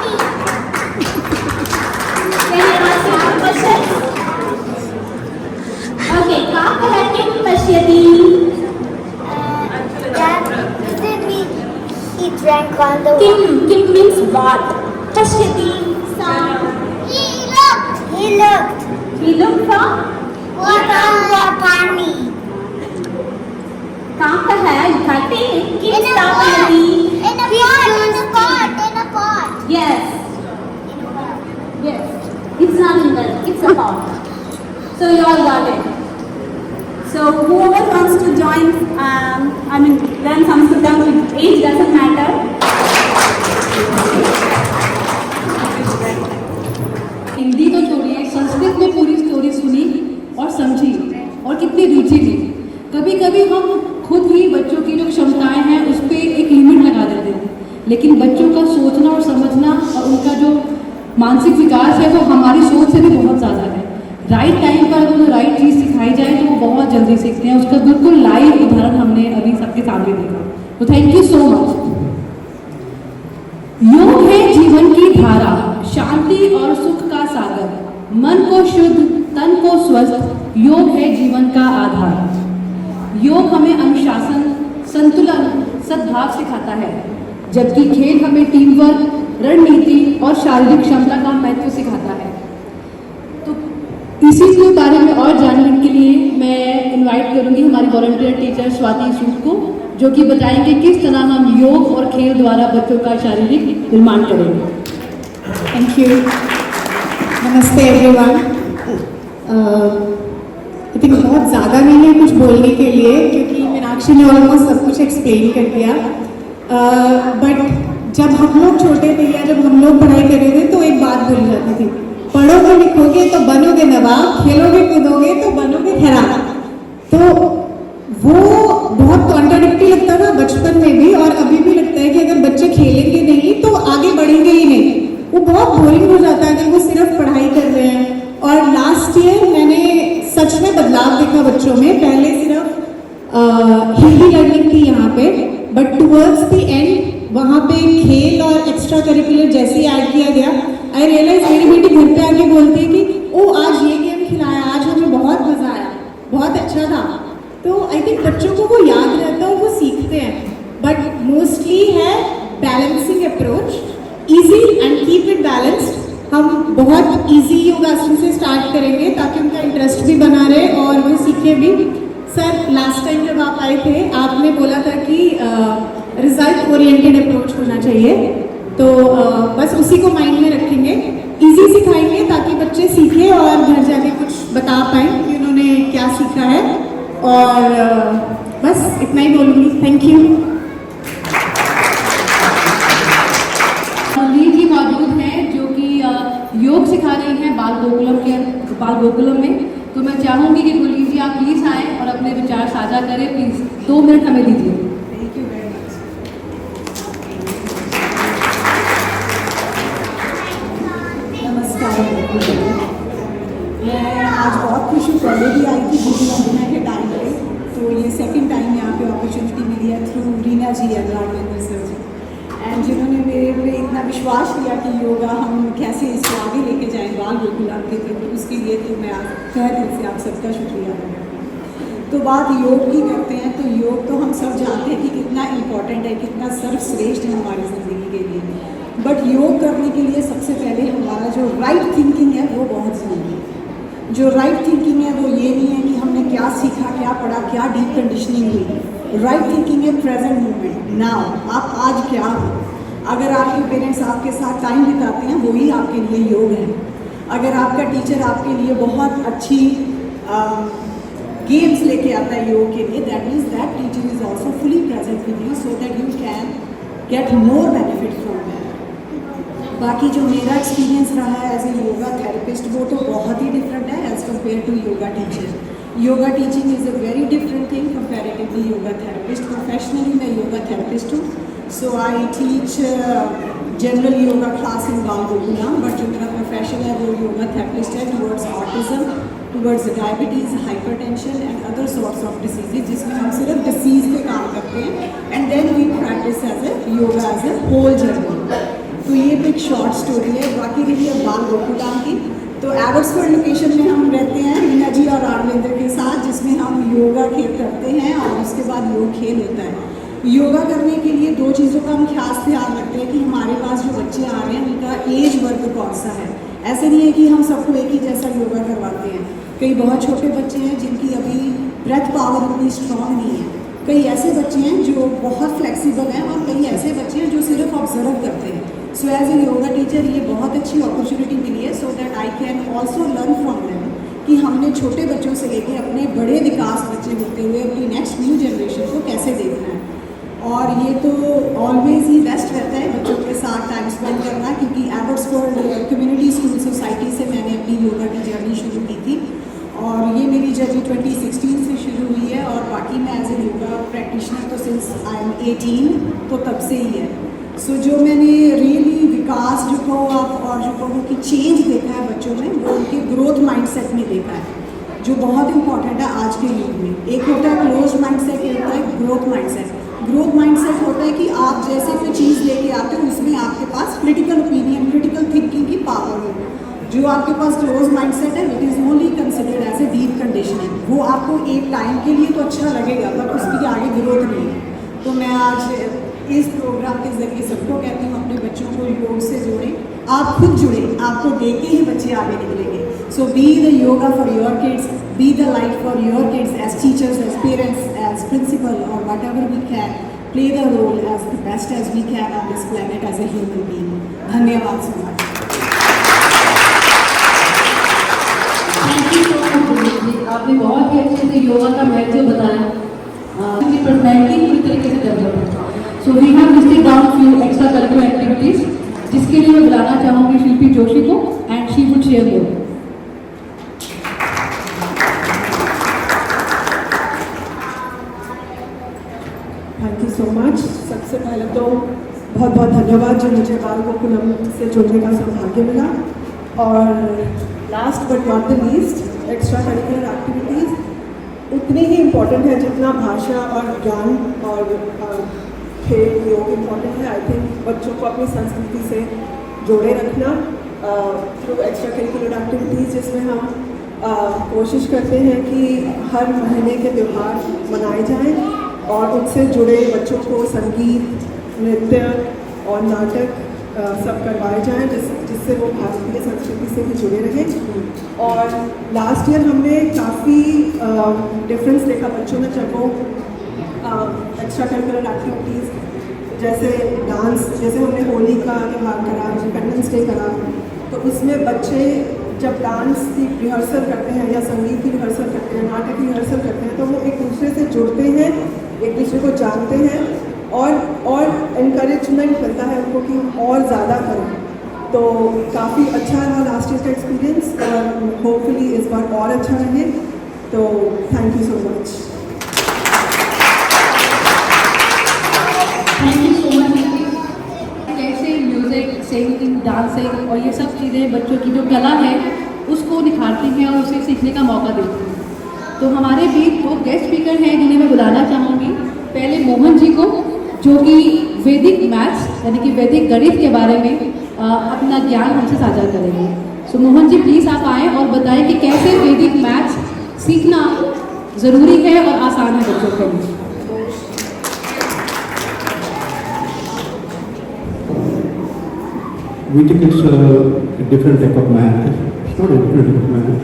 Can I ask you a question? Okay, काकः किं पश्यति? That doesn't mean he drank on the किं water. किं means what? पश्यति. He looked. He looked. He looked for Water. Pani. काकः घटे किं In a pot. स्थापयति? In a pot. In a pot. In a pot. Yes. Yes. It's not in that. It's a pot. So you all got it. So whoever wants to join, learn Sanskritam, age doesn't matter. Hindi तो छोड़िए, संस्कृत में पूरी story सुनी और समझी और कितनी रुचि ली. कभी कभी हम खुद ही बच्चों की जो क्षमताएं हैं उस पर एक लिमिट लगा देते हैं, लेकिन बच्चों का सोचना और समझना और उनका जो मानसिक विकास है वो हमारी सोच से भी बहुत ज़्यादा है. राइट टाइम पर अगर उन्हें राइट चीज़ सिखाई जाए तो वो बहुत जल्दी सीखते हैं. उसका बिल्कुल लाइव उदाहरण हमने अभी सबके सामने देखा. तो थैंक यू सो मच. योग है जीवन की धारा, शांति और सुख का सागर. मन को शुद्ध, तन को स्वस्थ, योग है जीवन का आधार. योग हमें अनुशासन, संतुलन, सद्भाव सिखाता है, जबकि खेल हमें टीम वर्क, रणनीति और शारीरिक क्षमता का महत्व सिखाता है. इसी के बारे में और जानने के लिए मैं इनवाइट करूंगी हमारी वॉलंटियर टीचर स्वाति सूद को, जो कि बताएंगे किस तरह हम योग और खेल द्वारा बच्चों का शारीरिक निर्माण करेंगे। Thank you. नमस्ते एवरीवन। आई थिंक बहुत ज़्यादा नहीं है कुछ बोलने के लिए, क्योंकि मीनाक्षी ने ऑलमोस्ट सब कुछ एक्सप्लेन कर दिया। बट जब हम लोग छोटे थे या जब हम लोग पढ़ाई कर रहे थे तो एक बात बोली जाती थी, पढ़ोगे लिखोगे तो बनोगे नवाब, खेलोगे कूदोगे तो बनोगे खराब। तो वो बहुत कॉन्ट्राडिक्टरी लगता था बचपन में भी, और अभी भी लगता है कि अगर बच्चे खेलेंगे नहीं तो आगे बढ़ेंगे ही नहीं। वो बहुत बोरिंग हो जाता है अगर वो सिर्फ पढ़ाई कर रहे हैं। और लास्ट ईयर मैंने सच में बदलाव देखा बच्चों में। पहले सिर्फ हिंदी लर्निंग थी यहाँ पे, बट टुवर्ड्स द एंड वहाँ पे खेल और एक्स्ट्रा करिकुलर जैसे ही ऐड किया गया, आई रियलाइज मेरी बेटी घर पे आके बोलती है कि ओ आज ये गेम खिलाया, आज हमें बहुत मजा आया, बहुत अच्छा था। तो आई थिंक बच्चों को वो याद रहता है और वो सीखते हैं। बट मोस्टली है balancing approach, easy and keep it balanced. हम बहुत इजी योगासन से स्टार्ट करेंगे ताकि उनका इंटरेस्ट भी बना रहे और वो सीखे भी। सर लास्ट टाइम जब आप आए थे आपने बोला था कि रिजल्ट ओरिएंटेड अप्रोच होना चाहिए, तो बस उसी को माइंड में रखेंगे। इजी सिखाएंगे ताकि बच्चे सीखें और घर जाके कुछ बता पाएँ कि उन्होंने क्या सीखा है। और बस इतना ही बोलूँगी। Thank you. ली जी मौजूद हैं जो कि योग सिखा रही हैं बाल गोकुलम में। तो मैं चाहूँगी कि गुरलीन जी आप प्लीज़ आएँ और अपने विचार साझा करें। प्लीज़ 2 मिनट हमें दीजिए। Thank you very much. नमस्कार। मैं आज बहुत खुश हूँ, पहले भी आई थी दीदी वंदना के टाइम पे, तो ये सेकंड टाइम यहाँ पे अपॉर्चुनिटी मिली है थ्रू रीना जी और राघवेंद्र सर जी, एंड जिन्होंने मेरे पे इतना विश्वास किया कि योगा हम कैसे इसको आगे लेके जाएं बाल गोकुलम के थ्रू। उसके लिए तो मैं तहे दिल से आप सबका शुक्रिया अदा करती हूँ। तो बात योग की करते हैं, तो योग तो हम सब जानते हैं कि कितना इम्पोर्टेंट है, कितना सर्वश्रेष्ठ है हमारी ज़िंदगी के लिए। बट योग करने के लिए सबसे पहले हमारा जो राइट थिंकिंग है वो बहुत ज़रूरी है। जो राइट थिंकिंग है वो ये नहीं है कि हमने क्या सीखा, क्या पढ़ा, क्या डीप कंडीशनिंग हुई। राइट थिंकिंग है प्रेजेंट मोमेंट, नाउ, आप आज क्या हो। अगर आपके पेरेंट्स आपके साथ टाइम बिताते हैं वही आपके लिए योग है। अगर आपका टीचर आपके लिए बहुत अच्छी गेम्स लेके आता है योग के लिए, that means that teacher is also fully present with you so that you can get more benefit from that. बाकी जो मेरा एक्सपीरियंस रहा है एज ए योगा थेरेपिस्ट वो तो बहुत ही डिफरेंट है as compare to yoga teacher. Yoga teaching is a very different thing comparatively yoga therapist. Professionally मैं योगा थेरेपिस्ट हूँ, so I teach general yoga class in Bal Gokulam, but जो मेरा profession है वो योगा थेरेपिस्ट है towards autism, towards diabetes, hypertension and other sorts of diseases, जिसमें हम सिर्फ डिसीज़ पे काम करते हैं and then we practice as a yoga as a whole journey. तो ये एक शॉर्ट स्टोरी है। बाकी रही है बाल गोकुलम की, तो एबर्ट्सफोर्ड लोकेशन में हम रहते हैं रीना जी और राघवेंद्र के साथ, जिसमें हम योगा खेल करते हैं और उसके बाद योग खेल होता है। योगा करने के लिए 2 चीज़ों का हम खास ध्यान रखते हैं कि हमारे पास जो बच्चे आ रहे हैं उनका एज वर्ग कौन सा है। ऐसे नहीं है कि हम सबको एक ही जैसा योगा करवाते हैं। कई बहुत छोटे बच्चे हैं जिनकी अभी ब्रेथ पावर उतनी स्ट्रॉन्ग नहीं है, कई ऐसे बच्चे हैं जो बहुत फ्लेक्सिबल हैं और कई ऐसे बच्चे हैं जो सिर्फ ऑब्जर्व करते हैं। So as a yoga teacher ये बहुत अच्छी अपॉर्चुनिटी मिली है so that I can also learn from them कि हमने छोटे बच्चों से लेकर अपने बड़े विकास बच्चे होते हुए अपनी नेक्स्ट न्यू जनरेशन को कैसे देखना है। और ये तो ऑलवेज ही बेस्ट रहता है बच्चों के साथ टाइम स्पेंड करना, क्योंकि एबर्ट्सफोर्ड कम्युनिटी स्कूल सोसाइटी से मैंने अपनी योगा की जर्नी शुरू की थी और ये मेरी जर्नी 2016 से शुरू हुई है। और बाकी मैं एज ए योगा प्रैक्टिशनर तो सिंस आई एम 18 तो तब से ही है। सो जो मैंने रियली विकास जो कहो आप और जो कहो कि चेंज देखा है बच्चों में, वो उनके ग्रोथ माइंडसेट में देखा है, जो बहुत इंपॉर्टेंट है आज के युग में। एक होता है क्लोज माइंडसेट, एक होता है ग्रोथ माइंडसेट। ग्रोथ माइंडसेट होता है कि आप जैसे कोई चीज़ लेके आते हो उसमें आपके पास क्रिटिकल ओपिनियन, क्रिटिकल थिंकिंग की पावर हो। जो आपके पास क्लोज माइंडसेट है it is only considered as a deep conditioning. वो आपको एक टाइम के लिए तो अच्छा लगेगा बट उसकी आगे ग्रोथ नहीं है। तो मैं आज इस प्रोग्राम के जरिए सबको कहती हूँ अपने बच्चों को योग से जोड़ें, आप खुद जुड़ें, आपको देख के ही बच्चे आगे निकलेंगे। So be the yoga for your kids, be the light for your kids as teachers, as parents, as principal, or whatever we can. Play the role as the best as we can on this planet as a human being. Dhanyavad so much. Thank you so much. आपने बहुत ही अच्छे से योगा का महत्व बताया, उनकी personality पूरी तरीके से डेवलप है। So we have listed down few extra curricular activities, जिसके लिए मैं बुलाना चाहूँगी शिल्पी जोशी को, and she would share more. Thank you so much. सबसे पहले तो बहुत बहुत धन्यवाद जो मुझे बाल गोकुलम से जुड़ने का सौभाग्य मिला। और last but not the least, extra curricular activities उतनी ही इम्पोर्टेंट है जितना भाषा और ज्ञान और खेल योग इम्पोर्टेंट है। आई थिंक बच्चों को अपनी संस्कृति से जोड़े रखना थ्रू एक्स्ट्रा करिकुलर एक्टिविटीज़, जिसमें हम कोशिश करते हैं कि हर महीने के त्यौहार मनाए जाएं और उनसे जुड़े बच्चों को संगीत, नृत्य और नाटक सब करवाए जाएं, जिससे वो भारतीय संस्कृति से भी जुड़े रहें। और लास्ट ईयर हमने काफ़ी डिफरेंस देखा बच्चों में जब वो एक्स्ट्रा करिकुलर एक्टिविटीज़ जैसे डांस, जैसे हमने होली का त्यौहार करा, इंडिपेंडेंस डे करा, तो उसमें बच्चे जब डांस की रिहर्सल करते हैं या संगीत की रिहर्सल करते हैं, नाटक की रिहर्सल करते हैं, तो वो एक दूसरे से जुड़ते हैं, एक दूसरे को जानते हैं और इनकरेजमेंट मिलता है उनको कि हम और ज़्यादा करें। तो काफ़ी अच्छा रहा लास्ट ईयर का एक्सपीरियंस और होपफुली इस बार और अच्छा रहे। तो thank you so much. Thank you so much. कैसे म्यूज़िक, सिंगिंग, डांसिंग और ये सब चीज़ें बच्चों की जो कला है उसको निखारती हैं और उसे सीखने का मौका देती हैं। तो हमारे बीच दो गेस्ट स्पीकर हैं जिन्हें मैं बुलाना चाहूँगी। पहले मोहन जी को, जो कि वैदिक मैथ्स यानी कि वैदिक गणित के बारे में अपना ज्ञान हमसे साझा करेंगे। सो मोहन जी प्लीज़ आप आएँ और बताएं कि कैसे वैदिक मैथ्स सीखना ज़रूरी है और आसान है बच्चों के लिए। Vedic is a different type of math. It's not a different type of math.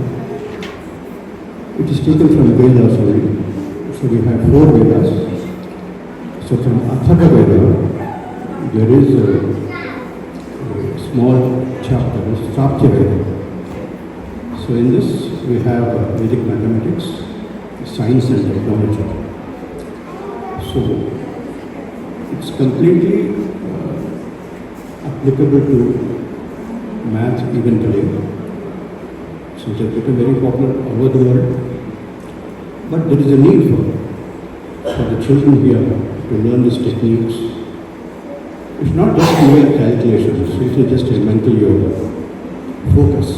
It is taken from Vedas only. So we have 4 Vedas. So from Atharva Veda, there is a small chapter, Saptya Veda. So in this we have Vedic mathematics, science and technology. So it's completely applicable to math even today. So it has become very popular all over the world. But there is a need for the children here to learn these techniques. It's not just mere calculations, it is just a mental yoga, focus,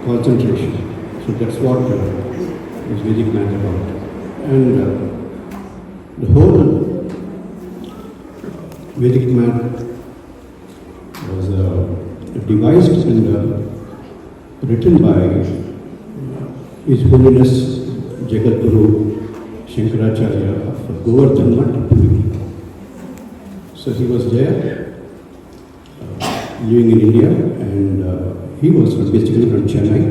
concentration. So that's what is Vedic math about. And the whole Vedic math was devised and written by His Holiness Jagadguru Shankaracharya of Govardhan Math, Puri. So he was there living in India, and he was basically from Chennai.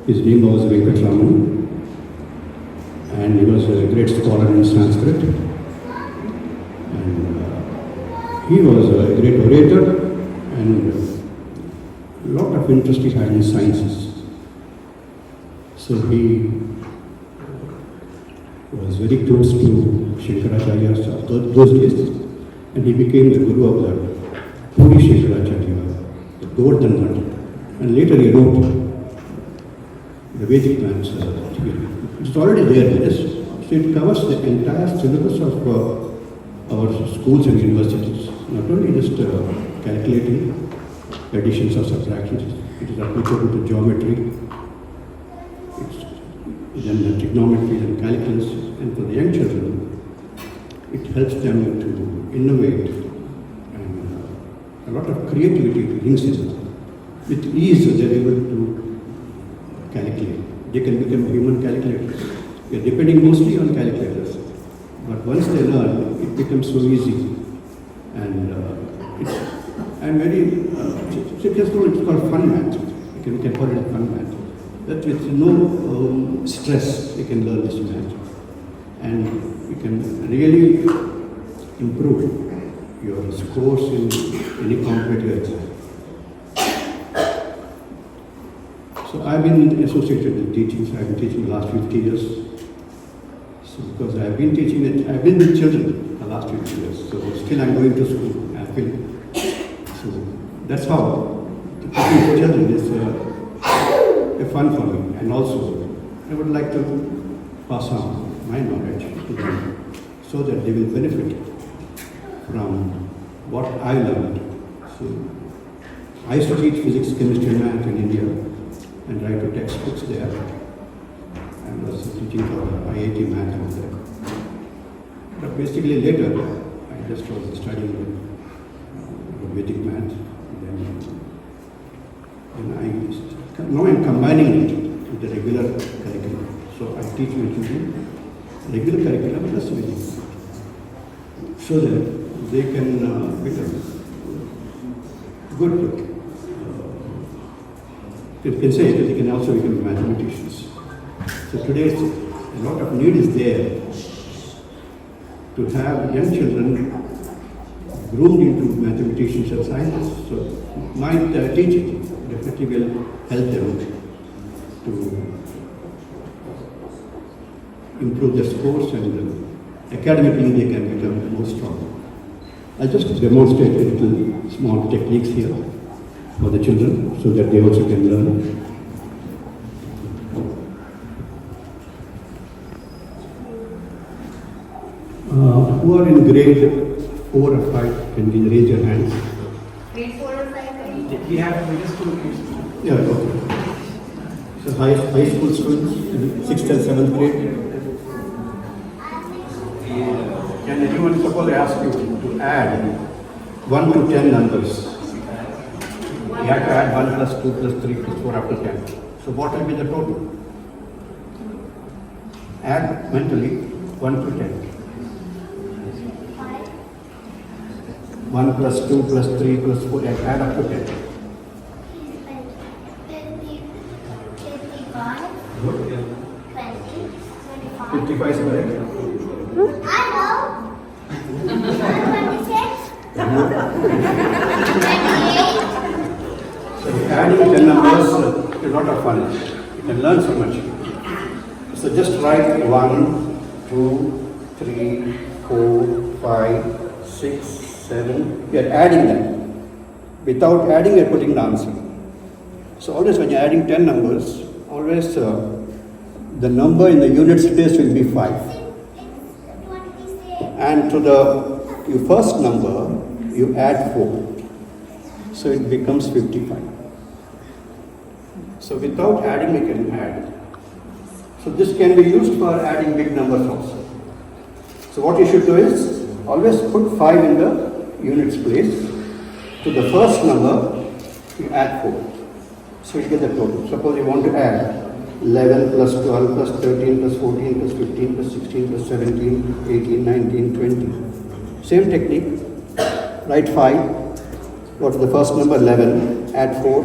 His name was Venkatraman, and he was a great scholar in Sanskrit. He was a great orator, and a lot of interest he had in sciences. So he was very close to Shankaracharya those days, and he became the guru of the Puri Shankaracharya, the Govardhan Math, and later he wrote the Vedic maths. It's already there with us, so it covers the entire syllabus of our schools and universities. Not only just calculating additions or subtractions, it is applicable to geometry, then trigonometry and calculus, and for the young children, it helps them to innovate, and a lot of creativity brings in. With ease, they are able to calculate. They can become human calculators. They are depending mostly on calculators, but once they learn, it becomes so easy. And I'm very successful. It's called fun math. we can call it a fun math. That with no stress, you can learn this math. And you can really improve your scores in any competitive exam. So I've been associated with teaching, so I've been teaching the last 50 years. So because I've been teaching it, I've been with children the last 50 years. So still I'm going to school, I feel. So that's how teaching for children is a fun for me. And also, I would like to pass on my knowledge to them so that they will benefit from what I learned. So I used to teach physics, chemistry, and math in India and write the textbooks there. And was teaching for IIT math over there. But basically later, I just was studying Vedic math. Then now I'm combining it with the regular curriculum. So I teach my children regular curriculum plus Vedic math, so that they can become good. You can say that they can also become mathematicians. So today a lot of need is there to have young children groomed into mathematicians and scientists. So my teaching definitely will help them to improve their scores and academically they can become more strong. I'll just demonstrate a little small techniques here for the children so that they also can learn. Who are in grade 4 or 5, can you raise your hands? Grade 4 or 5? We have middle school kids. Yeah, okay. So high school students in 6th and 7th grade. Can anyone suppose I ask you to add 1 to 10 numbers? You have to add 1 plus 2 plus 3 plus 4 up to 10. So what will be the total? Add mentally 1 to 10. 1 plus 2 plus 3 plus 4, add up to 10. 55 is correct. I know. 26. 28. So adding 10 numbers is a lot of fun. You can learn so much. So just write 1, 2, 3, 4, 5, 6, 7. We are adding them. Without adding, we are putting the answer. So always when you are adding 10 numbers, always the number in the units place will be 5. And to your first number, you add 4. So it becomes 55. So without adding, we can add. So this can be used for adding big numbers also. So what you should do is, always put 5 in the units place. To the first number, you add 4. So you get the total. Suppose you want to add 11 plus 12 plus 13 plus 14 plus 15 plus 16 plus 17, 18, 19, 20. Same technique. Write 5. Go to the first number 11, add 4.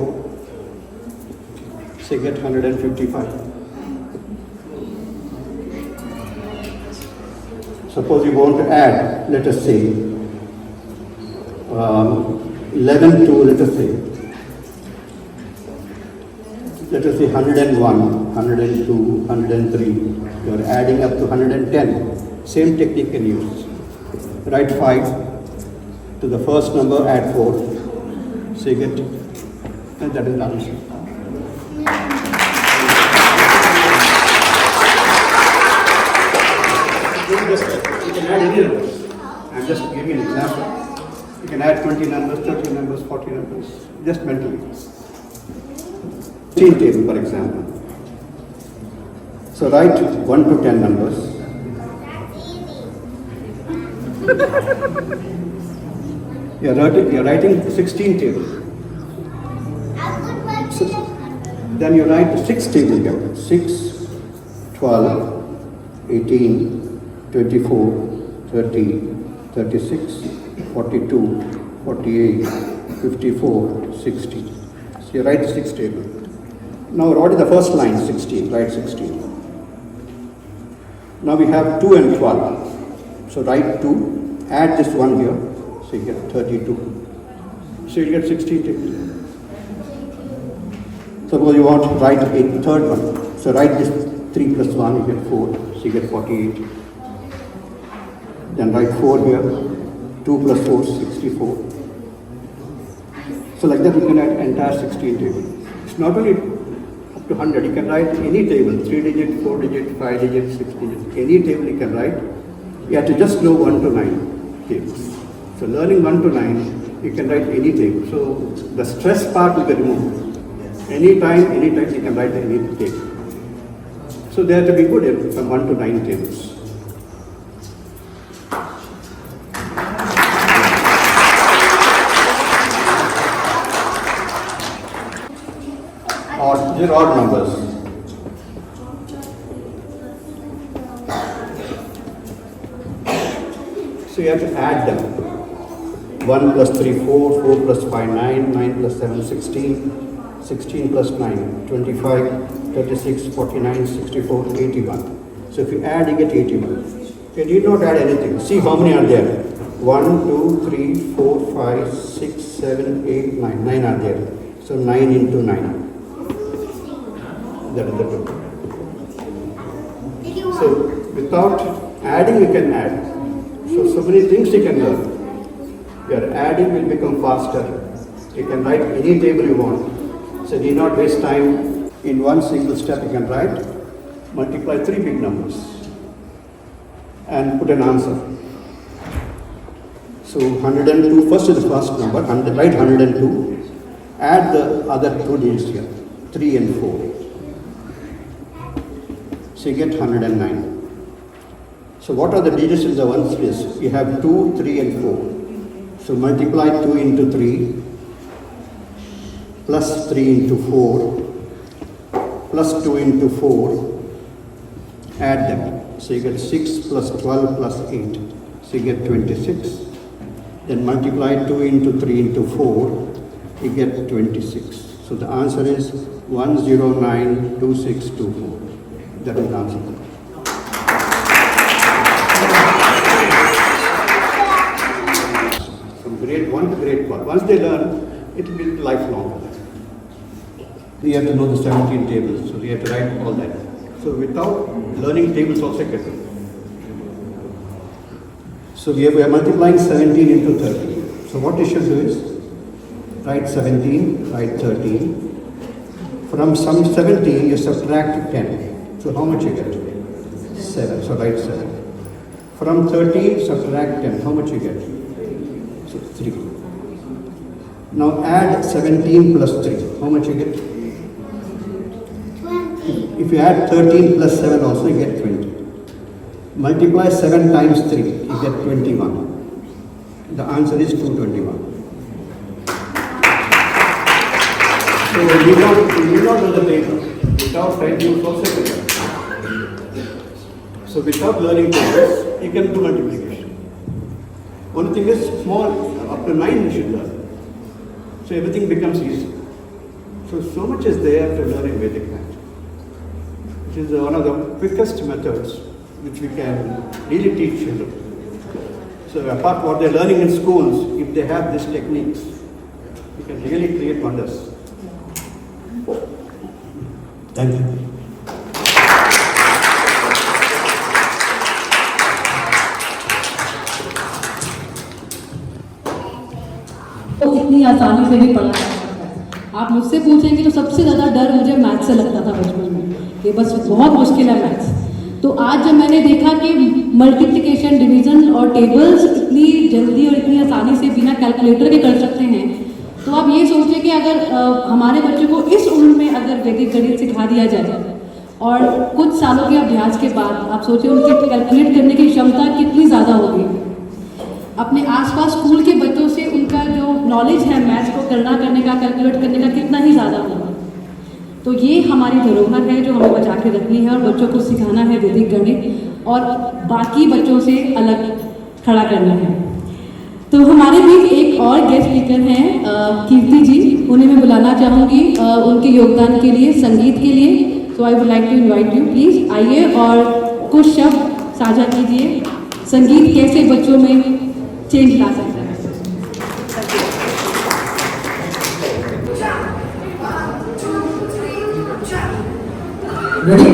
So you get 155. Suppose you want to add, let us say, 11 to, let us say 101, 102, 103. You are adding up to 110. Same technique can use. Write 5. To the first number, add 4. So you get, and that is the answer. You can add any numbers. I'm just giving an example. You can add 20 numbers, 30 numbers, 40 numbers, just mentally. 15 table, for example. So write 1 to 10 numbers. You're writing 16 table. So, then you write the 6 table here. 6, 12, 18, 24, 30, 36, 42, 48, 54, 60. So you write the 6 table. Now what is the first line? 16, write 16. Now we have 2 and 12. So write 2, add this one here, so you get 32. So you get 16 tables. Suppose you want to write a third one. So write this 3 plus 1, you get 4, so you get 48. Then write 4 here, 2 plus 4, 64. So like that you can write entire 16 table. It's not only up to 100, you can write any table, 3 digit, 4 digit, 5 digit, 6 digit, any table you can write. You have to just know 1 to 9 tables. So learning 1 to 9, you can write any table. So the stress part will be removed. Anytime you can write any table. So they have to be good from 1 to 9 tables. These are odd numbers. So you have to add them. 1 plus 3, 4, 4 plus 5, 9, 9 plus 7, 16, 16 plus 9, 25, 36, 49, 64, 81. So if you add, you get 81. You need not add anything. See how many are there. 1, 2, 3, 4, 5, 6, 7, 8, 9. 9 are there. So 9 into 9. That is the total. So without adding, you can add. So many things you can learn. Your adding will become faster. You can write any table you want. So do not waste time. In one single step you can write, multiply 3 big numbers and put an answer. So 102, first is the first number, write 102, add the other 2 digits here, 3 and 4. So you get 109. So what are the digits in the ones list? You have 2, 3 and 4. So multiply 2 into 3 plus 3 into 4 plus 2 into 4, add them. So you get 6 plus 12 plus 8. So you get 26. Then multiply 2 into 3 into 4, you get 26. So the answer is 1092624. That is the answer. From grade 1 to grade 4. Once they learn, it will be lifelong. You have to know the 17 tables, so you have to write all that. So without learning tables also you can do. So we are multiplying 17 into 30. So what you should do is, write 17, write 13. From some 17, you subtract 10. So how much you get? 7. So write 7. From 13, subtract 10. How much you get? So 3. Now add 17 plus 3. How much you get? 20. If you add 13 plus 7 also, you get 20. Multiply 7 times 3, you get 21. The answer is 221. So you do not know the table. Without trying to also get. So without learning tables, you can do multiplication. One thing is small, up to 9 you should learn. So everything becomes easy. So much is there to learn in Vedic math. It is one of the quickest methods which we can really teach children. So apart what they're learning in schools, if they have these techniques, you can really create wonders. Thank you. तो इतनी आसानी से भी पढ़ा जा सकता है। आप मुझसे पूछेंगे तो सबसे ज़्यादा डर मुझे मैथ्स से लगता था बचपन में, ये बस बहुत मुश्किल है मैथ्स। तो आज जब मैंने देखा कि मल्टीप्लिकेशन, डिवीजन और टेबल्स इतनी जल्दी और इतनी आसानी से बिना कैलकुलेटर के कर सकते हैं, तो आप ये सोचिए कि अगर हमारे बच्चों को इस उम्र में अगर वैदिक गणित सिखा दिया जाए और कुछ सालों के अभ्यास के बाद आप सोचिए उनकी कैलकुलेट करने की क्षमता कितनी ज़्यादा होगी। अपने आसपास स्कूल के बच्चों से उनका जो नॉलेज है मैथ्स को करने का, कैलकुलेट करने का कितना ही ज़्यादा होगा। तो ये हमारी धरोहर है जो हमें बचा के रखनी है और बच्चों को सिखाना है वैदिक गणित और बाकी बच्चों से अलग खड़ा करना है। तो हमारे बीच एक एक और गेस्ट स्पीकर हैं कीर्ति जी, उन्हें मैं बुलाना चाहूँगी उनके योगदान के लिए, संगीत के लिए। So I would like to invite you, please आइए और कुछ शब्द साझा कीजिए, संगीत कैसे बच्चों में चेंज ला सकता है। Ready?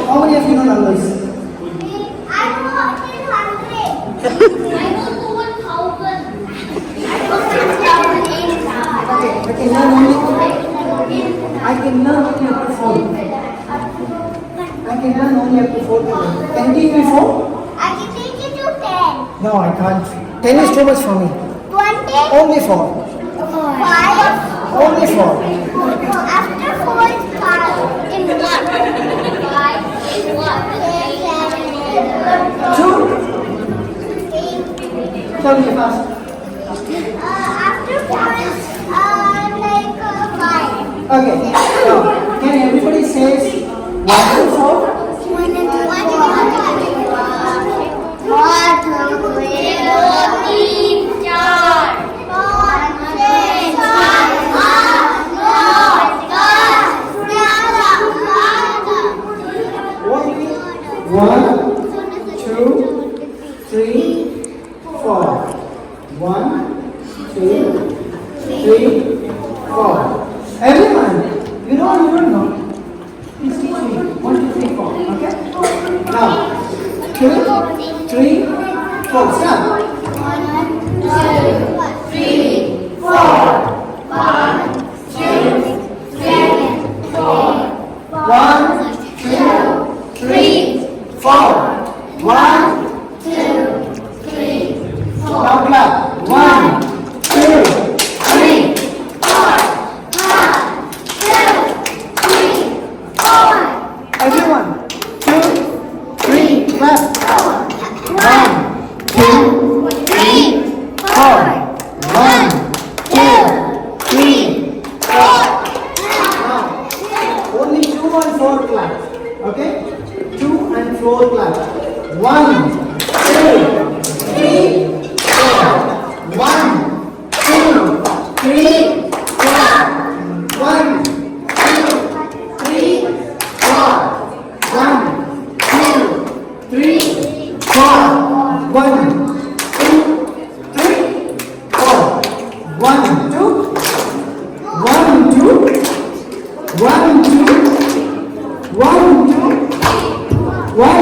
How many of you know numbers? I know 100. I know 1,000. I know 6,000. I can learn only. I can learn only up to 4. I can learn only up to 4. Can you teach me 4? I can take you to 10. No, I can't. 10 is too much for me. 20. Only 4. 5. Only 4. After 4 is 5. In 1. 5 is 1. 2. Tell me fast. After 4 is like 5. Okay. Now, can everybody say 1 to 4? 1 and 2. 1, 2, 3, 4, 3, 4. 1, 2, 3, 4. 1, 2, 3, 4. Everyone, you don't know. Please teach me. 1, 2, 3, 4. Okay? Now, 2, 3, 4. Start. 1, 2, 3, 4. 1, 2, 3, 4. 1, 2, 3, 4. 1, 2, 3, 4. Now clap. 1, 2, 3, 4. 1, 2, 3, 4. Everyone, 2, 3, clap. 1, 2, 3, 4. 1, 2, 3, 4. Now, only 2 and 4 clap. Okay? 2 and 4 clap. 1, 2, 3, 4. 1, 2, 3, 4. 1, 2, 3, 4. 1, 2, 3, 4. 1, 2, 3, 4. 1, 2, 1, 2, 1, 2, 1, 2, 1, 2, 1, 2, 1, 2,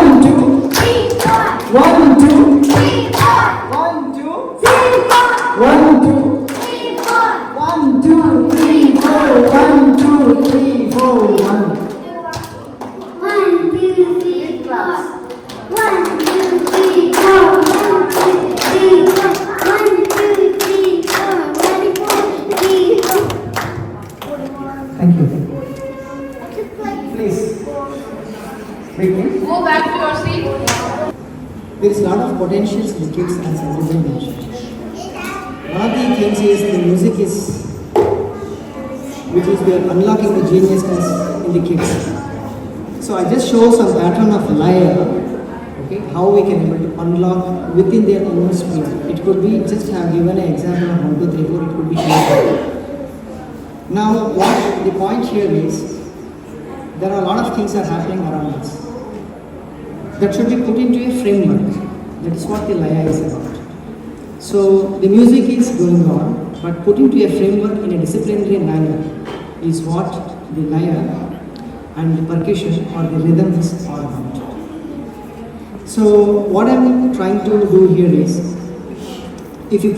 1, 2, 1, 2, 3, 4, 1, 2, 3, 4, 1. 1, 2, 3, 4. 1, 2, 3, 4. 1, 2, 3, 4. 1, 2, 3, 4. 1, 2, 3, 4. Thank you. Please. Bring me. Go back to your seat. There is a lot of potentials in the kids as everybody mentioned. One of the things is the music is, which is we are unlocking the geniusness in the kids. So I just show some pattern of lyre, okay, how we can able to unlock within their own sphere. It could be, just have given an example of 1, 2, 3, 4, it could be anything. Now what the point here is, there are a lot of things that are happening around us that should be put into a framework. That is what the lyre is about. So the music is going on, but put into a framework in a disciplinary manner is what the lyre and the percussion or the rhythm is all about. So what I'm trying to do here is, if you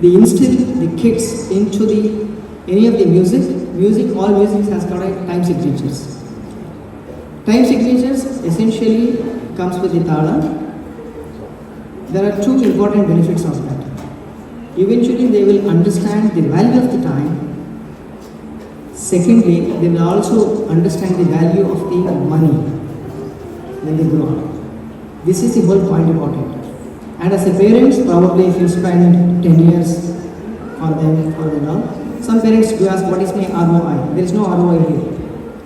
instill the kids into any of the music, all music has got a time signatures. Time signatures essentially comes with the thala. There are 2 important benefits of that. Eventually they will understand the value of the time. Secondly, they will also understand the value of the money when they grow up. This is the whole point about it. And as a parent, probably if you spend 10 years for them or the all, some parents do ask, what is my ROI? There is no ROI here.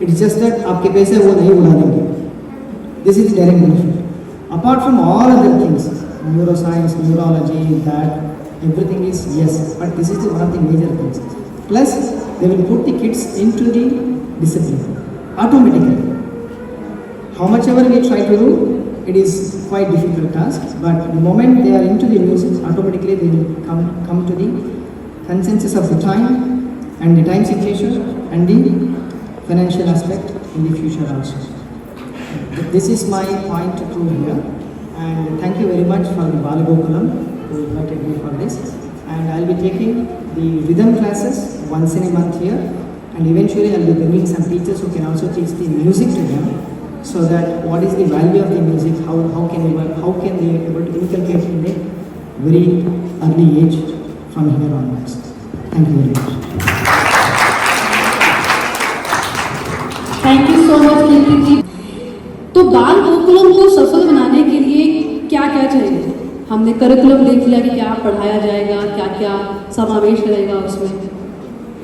It is just that आपके पैसे वो नहीं उड़ा देंगे. This is the direct benefit. Apart from all other things, neuroscience, neurology, that, everything is yes, but this is one of the major things. Plus, they will put the kids into the discipline automatically. How much ever we try to do, it is quite difficult task, but the moment they are into the music, automatically they will come to the consensus of the time and the time situation and the financial aspect in the future also. This is my point to prove here, and thank you very much for the Balagokulam who invited me for this. And I'll be taking the rhythm classes once in a month here, and eventually I'll be bringing some teachers who can also teach the music to them, so that what is the value of the music, how can they able to inculcate in a very early age from here onwards. Thank you very much. Thank you so much Kirti ji. तो बाल गोकुलम को सफल बनाने के लिए क्या क्या चाहिए? हमने करिकुलम देख लिया कि क्या पढ़ाया जाएगा, क्या क्या समावेश रहेगा उसमें।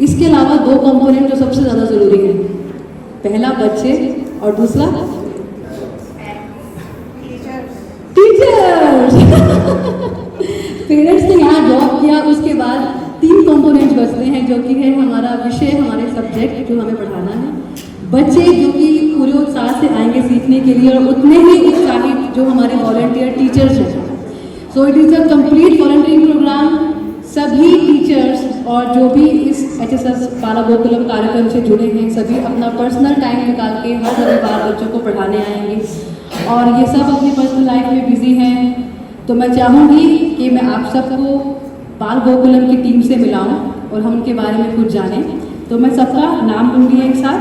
इसके अलावा दो कंपोनेंट जो सबसे ज़्यादा ज़रूरी है, पहला बच्चे और दूसरा टीचर्स। पेरेंट्स ने यहाँ ड्रॉप किया, उसके बाद तीन कंपोनेंट्स बचते हैं जो कि है हमारा विषय, हमारे सब्जेक्ट जो हमें पढ़ाना है, बच्चे जो कि पूरे उत्साह से आएंगे सीखने के लिए, और उतने ही उत्साहित जो हमारे वॉलंटियर टीचर्स हैं। So it is a complete volunteering program. सभी टीचर्स और जो भी इस HSS बाला गोकुलम कार्यक्रम से जुड़े हैं, सभी अपना पर्सनल टाइम निकाल के हर रविवार बच्चों को पढ़ाने आएंगे, और ये सब अपनी पर्सनल लाइफ में बिजी हैं। तो मैं चाहूँगी कि मैं आप सबको बाल गोकुलम की टीम से मिलाऊँ और हम उनके बारे में कुछ जानें। तो मैं सबका नाम लूँगी एक साथ,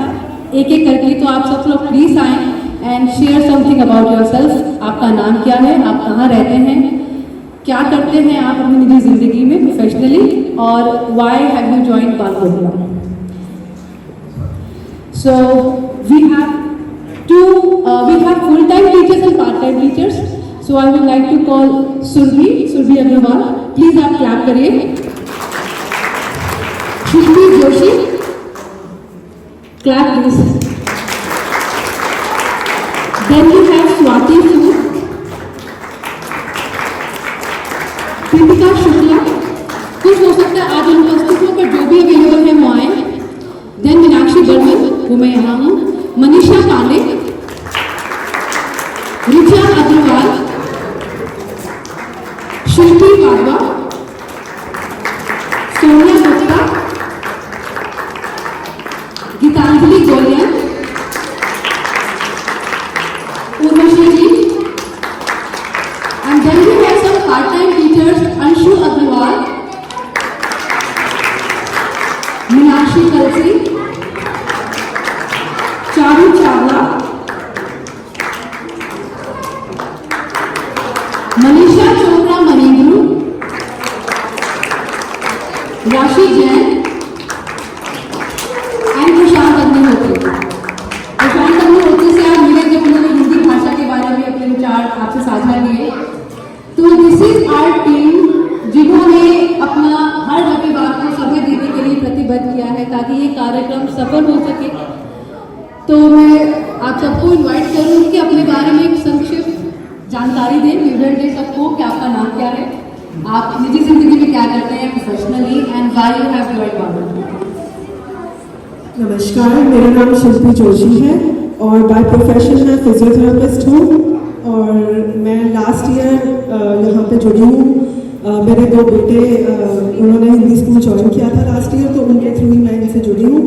एक एक करके। तो आप सब लोग प्लीज़ आएँ and share something about yourself. आपका नाम क्या है, आप कहाँ रहते हैं, क्या करते हैं आप अपनी निजी जिंदगी में प्रोफेशनली, और why have you joined Bal Gokulam. So we have full time teachers and part time teachers. So I would like to call Surbhi Agarwal, please आप क्लैप करिए। Shruti Joshi, clap please. Then we have Swati Sood, Kritika Shukla, कुछ हो सकता है आज अनुपस्थित हो, पर जो भी अवेलेबल है वो आए। देन मीनाक्षी बर्मन, वो मैं यहाँ हूँ। मनीषा पांडे, रिचा अग्रवाल, शिल्पी वाधवा, सोनिया गुप्ता, गीतांजलि गोलिया, उर्वशी जी, and then we have some part-time teachers, Anshu Agrawal, Meenakshi Kalsi, Charu Chawla, Manisha Chopra Manigru, Rashi Jain, and Prashant Agnihotri। प्रशांत अग्निहोत्री से आप मिले जब उन्होंने हिंदी भाषा के बारे में अपने विचार आपसे साझा किए। तो दिस इज आवर टीम जिन्होंने अपना हर रविवार को समय देने के लिए प्रतिबद्ध किया है ताकि ये कार्यक्रम सफल हो सके। तो मैं आप सबको इनवाइट करूँगी कि अपने बारे में एक संक्षिप्त जानकारी दें, विवरण दें सबको कि आपका नाम क्या है, आप निजी जिंदगी में क्या करते हैं professionally, and why you have joined Bal Gokulam. नमस्कार, मेरा नाम शिल्पी जोशी है और बाय प्रोफेशन मैं फिजियोथेरेपिस्ट हूँ, और मैं लास्ट ईयर यहाँ पे जुड़ी हूँ। मेरे दो बेटे उन्होंने हिंदी स्कूल ज्वाइन किया था लास्ट ईयर, तो उनके थ्रू ही मैं इनसे जुड़ी हूँ,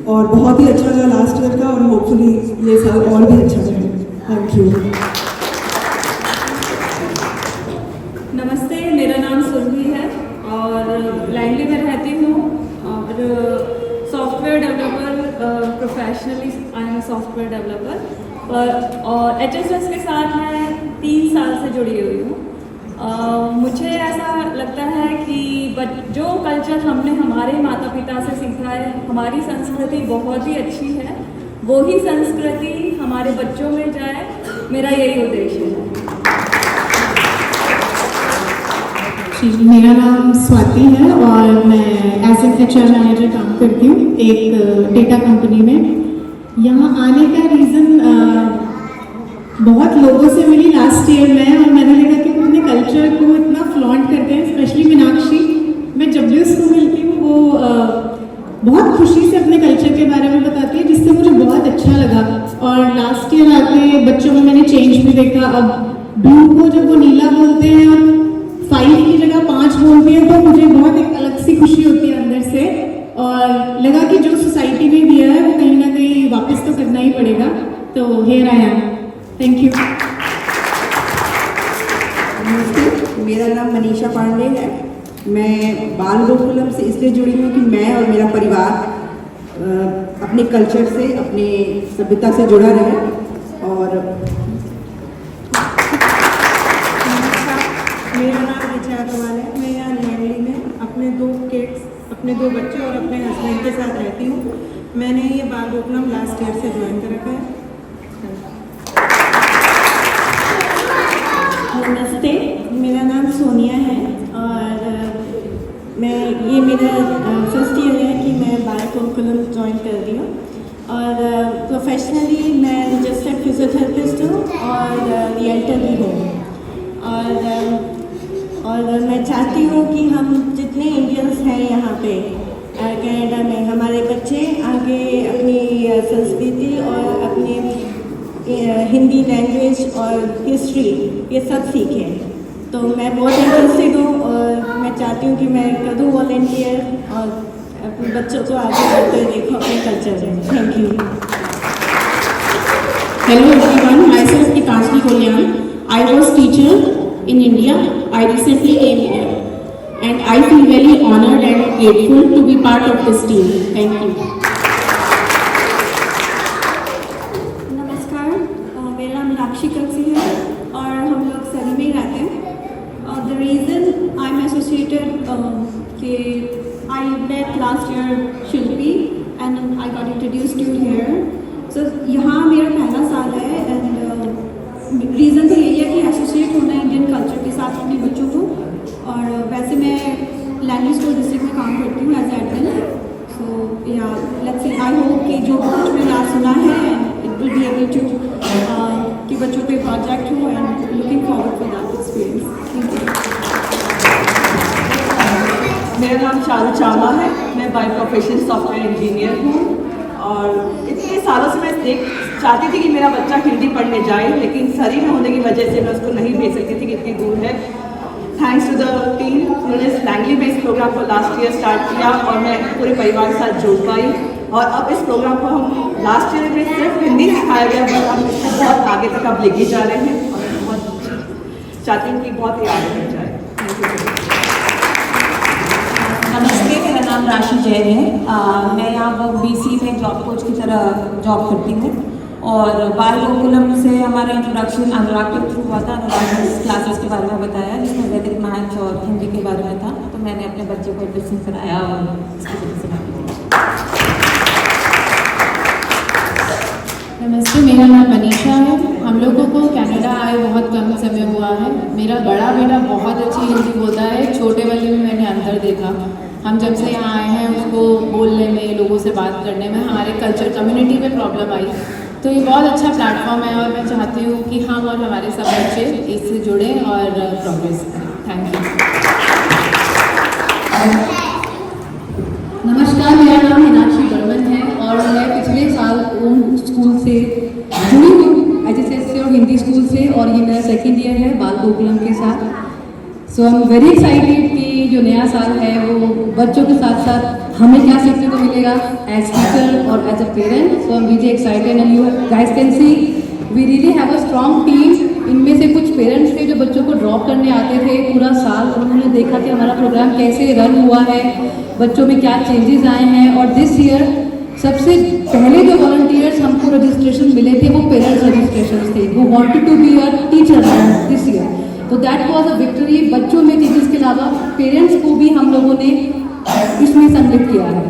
और बहुत ही अच्छा रहा लास्ट ईयर का, और होपफुली ये साल और भी अच्छा रहे। Thank you. नमस्ते, मेरा नाम सुरभि है और लैंगली में रहती हूँ, और software developer professionally I am software developer, और HSS के साथ मैं 3 साल से जुड़ी हुई हूँ। मुझे ऐसा लगता है कि जो कल्चर हमने हमारे माता पिता से सीखा है, हमारी संस्कृति बहुत ही अच्छी है, वो ही संस्कृति हमारे बच्चों में जाए, मेरा यही उद्देश्य है। मेरा नाम स्वाति है और मैं एज ए HR मैनेजर काम करती हूँ एक डेटा कंपनी में। यहाँ आने का रीज़न बहुत लोगों से मिली लास्ट ईयर में और मैंने देखा कि वो अपने कल्चर को इतना फ्लॉन्ट करते हैं, स्पेशली मीनाक्षी। मैं जब भी उसको मिलती हूँ वो बहुत खुशी से अपने कल्चर के बारे में बताती है, जिससे मुझे बहुत अच्छा लगा। और लास्ट ईयर आके बच्चों में मैंने चेंज भी देखा। अब ब्लू को जब वो नीला बोलते हैं और 5 की जगह 5 बोलती है, तो मुझे बहुत एक अलग सी खुशी होती है अंदर से। और लगा कि जो सोसाइटी ने दिया है वो कहीं ना कहीं वापस तो करना ही पड़ेगा। तो here I am. Thank you. नमस्ते, मेरा नाम मनीषा पांडे है। मैं बाल गोकुलम से इसलिए जुड़ी हूँ कि मैं और मेरा परिवार अपने कल्चर से, अपने सभ्यता से जुड़ा रहे। और मेरा नाम रिचा अग्रवाल है। मैं यहाँ लैंगली में अपने 2 किड्स, अपने 2 बच्चे और अपने हस्बैंड के साथ रहती हूँ। मैंने ये बाल गोकुलम लास्ट ईयर से ज्वाइन कर रखा है। नमस्ते, मेरा नाम सोनिया है और ये मेरा फर्स्ट ईयर है कि मैं बाल गोकुलम ज्वाइन कर रही हूँ। और प्रोफेशनली मैं रजिस्टर्ड फिजियोथेरेपिस्ट हूँ और रियल्टर भी हूँ। और मैं चाहती हूँ कि हम जितने इंडियंस हैं यहाँ पे कनाडा में, हमारे बच्चे आगे अपनी संस्कृति और अपनी हिंदी लैंग्वेज और हिस्ट्री ये सब सीखें। तो मैं बहुत इंटरेस्टेड हूँ और मैं चाहती हूँ कि मैं करूँ वॉलंटियर और अपने बच्चों को आगे बढ़ते देखो अपने कल्चर में। Thank you. Hello everyone, myself Gitanjali Kolyan. I was teacher in India. I recently came here and I feel very honored and grateful to be part of this team. Thank you. नमस्कार, मेरा नाम मीनाक्षी कलसी है और हम लोग सरी में ही रहते हैं। The reason I am associated कि I met last year Shilpi and I got introduced to here. सो यहाँ मेरा पहला साल है एंड रीज़न तो यही है कि एसोसिएट होना इंडियन कल्चर के साथ अपने बच्चों को। और वैसे मैं लैंग्वेज स्कूल डिस्ट्रिक्ट में काम करती हूँ एज एडमिन। सो या लेट्स सी, आई होप कि जो कुछ मैंने आज सुना है it will be able to कि बच्चों पे प्रोजेक्ट हो and looking forward for that experience. मेरा नाम शाहरुख चावला है। मैं बाय प्रोफेशन सॉफ्टवेयर इंजीनियर हूँ और इतने सालों से मैं चाहती थी कि मेरा बच्चा हिंदी पढ़ने जाए, लेकिन सरी में होने की वजह से मैं उसको नहीं भेज सकती थी कि इतनी दूर है। थैंक्स टू द टीम, उन्होंने लैंग्वेज बेस्ड प्रोग्राम को लास्ट ईयर स्टार्ट किया और मैं पूरे परिवार के साथ जुड़ पाई। और अब इस प्रोग्राम को हम लास्ट ईयर में सिर्फ हिंदी सिखाया गया, बट हम इसको बहुत आगे तक अब लेके जा रहे हैं और मैं बहुत चाहती हूँ कि बहुत ही आगे तक जाए। नमस्ते, मेरा नाम राशि जैन है। मैं यहाँ BC में जॉब कोच की तरह जॉब करती हूँ और बाल गोकुलम से हमारा इंट्रोडक्शन अनुराग के थ्रू हुआ था। अनुराग ने क्लासेस के बारे में बताया जिसमें वैदिक मैथ्स और हिंदी के बारे में था, तो मैंने अपने बच्चे को एडमिशन कराया और इसकी वजह से नमस्ते, मेरा नाम मनीषा है। हम लोगों को कनाडा आए बहुत कम समय हुआ है। मेरा बड़ा बेटा बहुत अच्छी हिंदी बोलता है, छोटे वाले में मैंने अंतर देखा। हम जब से यहाँ आए हैं उसको बोलने में, लोगों से बात करने में, हमारे कल्चर कम्युनिटी में प्रॉब्लम आई। तो ये बहुत अच्छा प्लेटफॉर्म है और मैं चाहती हूँ कि हम और हमारे सब बच्चे इससे जुड़ें और प्रोग्रेस करें। Thank you. नमस्कार, मेरा नाम मीनाक्षी बर्मन है और मैं पिछले साल ओम स्कूल से जुड़ी हूँ, HSS और हिंदी स्कूल से, और ये मेरा सेकेंड ईयर है बाल गोकुलम के साथ। सो आई एम वेरी एक्साइटेड कि जो नया साल है वो बच्चों के साथ साथ हमें क्या सीखने को मिलेगा एज टीचर और as a parent. So I am really excited and you guys can see we really have a strong team. इनमें से कुछ पेरेंट्स थे जो बच्चों को ड्रॉप करने आते थे पूरा साल, उन्होंने देखा कि हमारा प्रोग्राम कैसे रन हुआ है, बच्चों में क्या चेंजेस आए हैं। और दिस ईयर सबसे पहले जो वॉलंटियर्स हमको रजिस्ट्रेशन मिले थे वो पेरेंट्स रजिस्ट्रेशन थे, वो wanted to be a teacher this year. तो दैट वाज अ विक्ट्री। बच्चों में चेंजेस के अलावा पेरेंट्स को भी हम लोगों ने इसमें सम्मिलित किया है।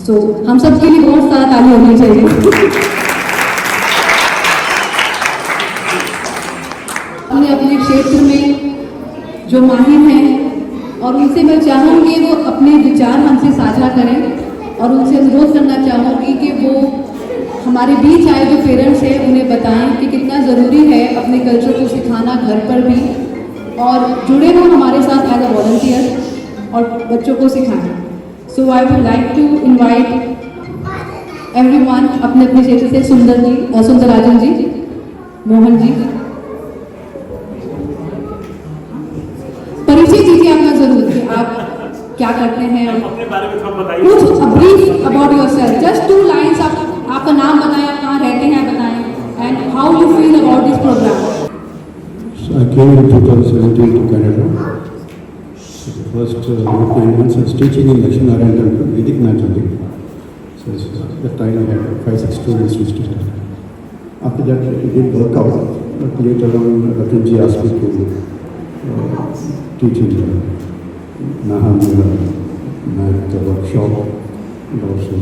सो हम सबके लिए बहुत सारा ताली होनी चाहिए। हमने अपने क्षेत्र में जो माहिर हैं और उनसे मैं चाहूँगी वो अपने विचार हमसे साझा करें और उनसे अनुरोध करना चाहूँगी कि वो हमारे बीच आए जो पेरेंट्स हैं उन्हें बताएं कि कितना ज़रूरी है अपने कल्चर को सिखाना घर पर भी, और जुड़े हो हमारे साथ एज अ वॉलंटियर और बच्चों को सिखाएं। So I would like to invite everyone अपने अपने क्षेत्र से सुंदरराजन जी, मोहन जी, परिचय दीजिए अपना जरूर कि आप क्या करते हैं, अपने बारे में थोड़ा बताइए। कुछ brief about yourself, just 2 lines. आपका नाम बताएं, आप कहाँ रहते हैं बताएं, and how you feel about this program. I came in 2017 to Canada. The first 9 months I was teaching in Lakshminarayan Temple, Vedic math only. So at that time I had 5-6 students to study. After that it didn't work out, but later on Ratanji asked me to teach in Naham math workshop and also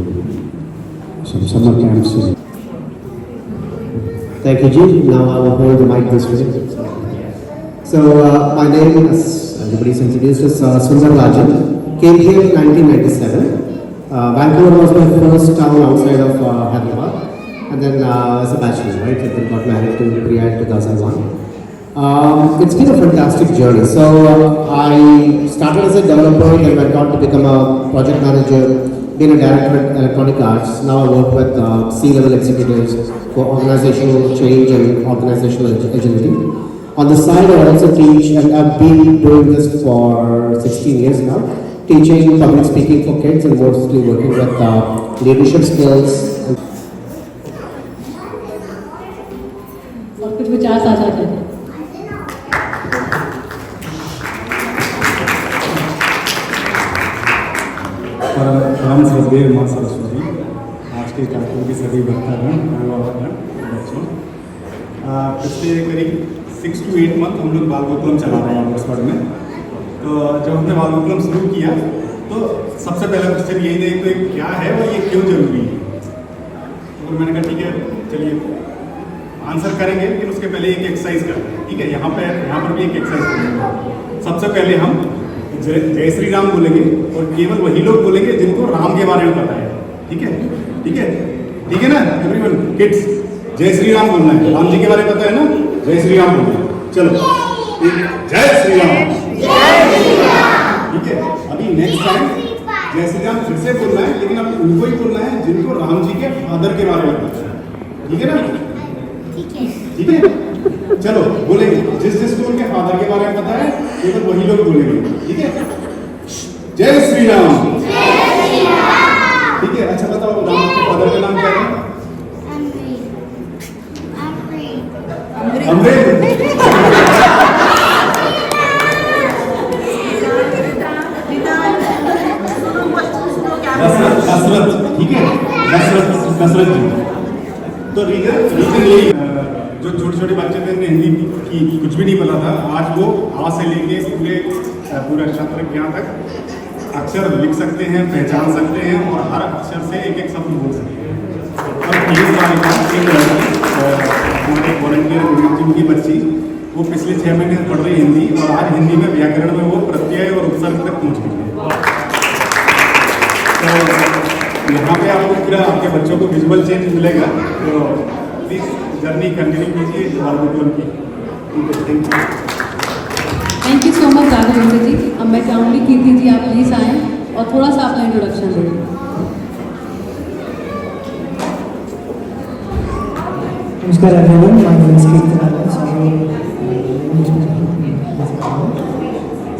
some summer camps. Thank you, Ji. Now I will hold the mic this way. So my name, as everybody's introduced, is Sundar Rajan. Came here in 1997. Vancouver was my first town outside of Hyderabad, and then as a bachelor, right? And then got married to Priya in 2001. It's been a fantastic journey. So I started as a developer, then went on to become a project manager, been a director at Electronic Arts. Now I work with C-level executives for organizational change and organizational agility. On the side, I also teach, and I've been doing this for 16 years now, teaching public speaking for kids and mostly working with leadership skills. और कुछ विचार साझा करें। परम श्रद्धेय माँ सरस्वती, आज के कार्यक्रम के सभी भक्तगण, अभिभावकगण, बच्चों, पिछले करीब 6 to 8 मंथ हम लोग बाल गोकुलम चला रहे हैं ऑक्सफोर्ड में। तो जब हमने बाल गोकुलम शुरू किया तो सबसे पहला क्वेश्चन यही था तो क्या है और ये क्यों जरूरी है। तो मैंने कहा ठीक है चलिए आंसर करेंगे, लेकिन उसके पहले एक एक्सरसाइज करते हैं। ठीक है, यहाँ पर भी एक एक्सरसाइज करेंगे। सबसे पहले हम जय श्री राम बोलेंगे और केवल वही लोग बोलेंगे जिनको राम के बारे में पता है। ठीक है, ठीक है, ठीक है ना एवरीवन, किड्स जय श्री राम बोलना है, राम जी के बारे में पता है ना, जय श्री राम बोलना है। चलो जय श्री राम, ठीक है। अभी नेक्स्ट टाइम जय श्री राम फिर से बोलना है, लेकिन अब उनको ही बोलना है जिनको राम जी के फादर के बारे में पता है। ठीक है ना, ठीक है। चलो बोलेंगे, जिसको उनके फादर के बारे में पता है केवल वही लोग बोलेंगे। ठीक है, जय श्री राम। ठीक है, अच्छा बताओ राम के फादर का नाम क्या है? अमरेंद्र। दशरथ, ठीक है, दशरथ जी। तो रीजन यही, जो छोटे छोटे बच्चे थे उन्हें हिंदी की कुछ भी नहीं पता था, आज वो आ से लेके पूरे अक्षर तक यहाँ तक अक्षर लिख सकते हैं, पहचान सकते हैं और हर अक्षर से एक एक शब्द बोल सकते हैं। और ये हमारे वॉलंटियर की बच्ची, वो पिछले 6 महीने पढ़ रही हिंदी और आज हिंदी में व्याकरण में वो प्रत्यय और उपसर्ग तक पहुँच गई है। तो यहाँ पे आपको पूरा आपके बच्चों को विजुअल चेंज मिलेगा। तो प्लीज़ जर्नी कंटिन्यू कीजिए बाल गोकुलम की। Thank you so much Raghavendra ji. अब मैं चाहूँगी कीर्ति जी आप प्लीज़ आएँ और थोड़ा सा अपना इंट्रोडक्शन दें। Namaskar everyone, my name is Kirtan Rajan.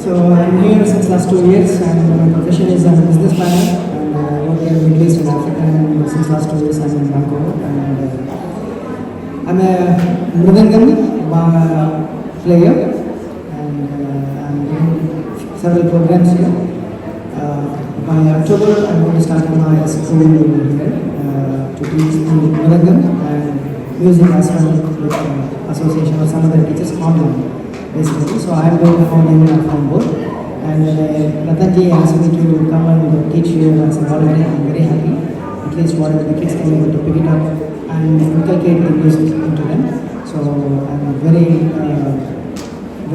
So I'm here since last 2 years and my profession is as a business planner and I work here in Middle East and Africa, and since last 2 years I'm in Vancouver and I'm a Mridangam player and I'm doing several programs here. By October I'm going to start my school here to teach the Mridangam and music as well with association or some other teachers online basically. So I am going to found in from both and Ratanji asked me to come and teach here as a volunteer. I am very happy, at least whatever the kids can be able to pick it up and inculcate the music into them. So I am very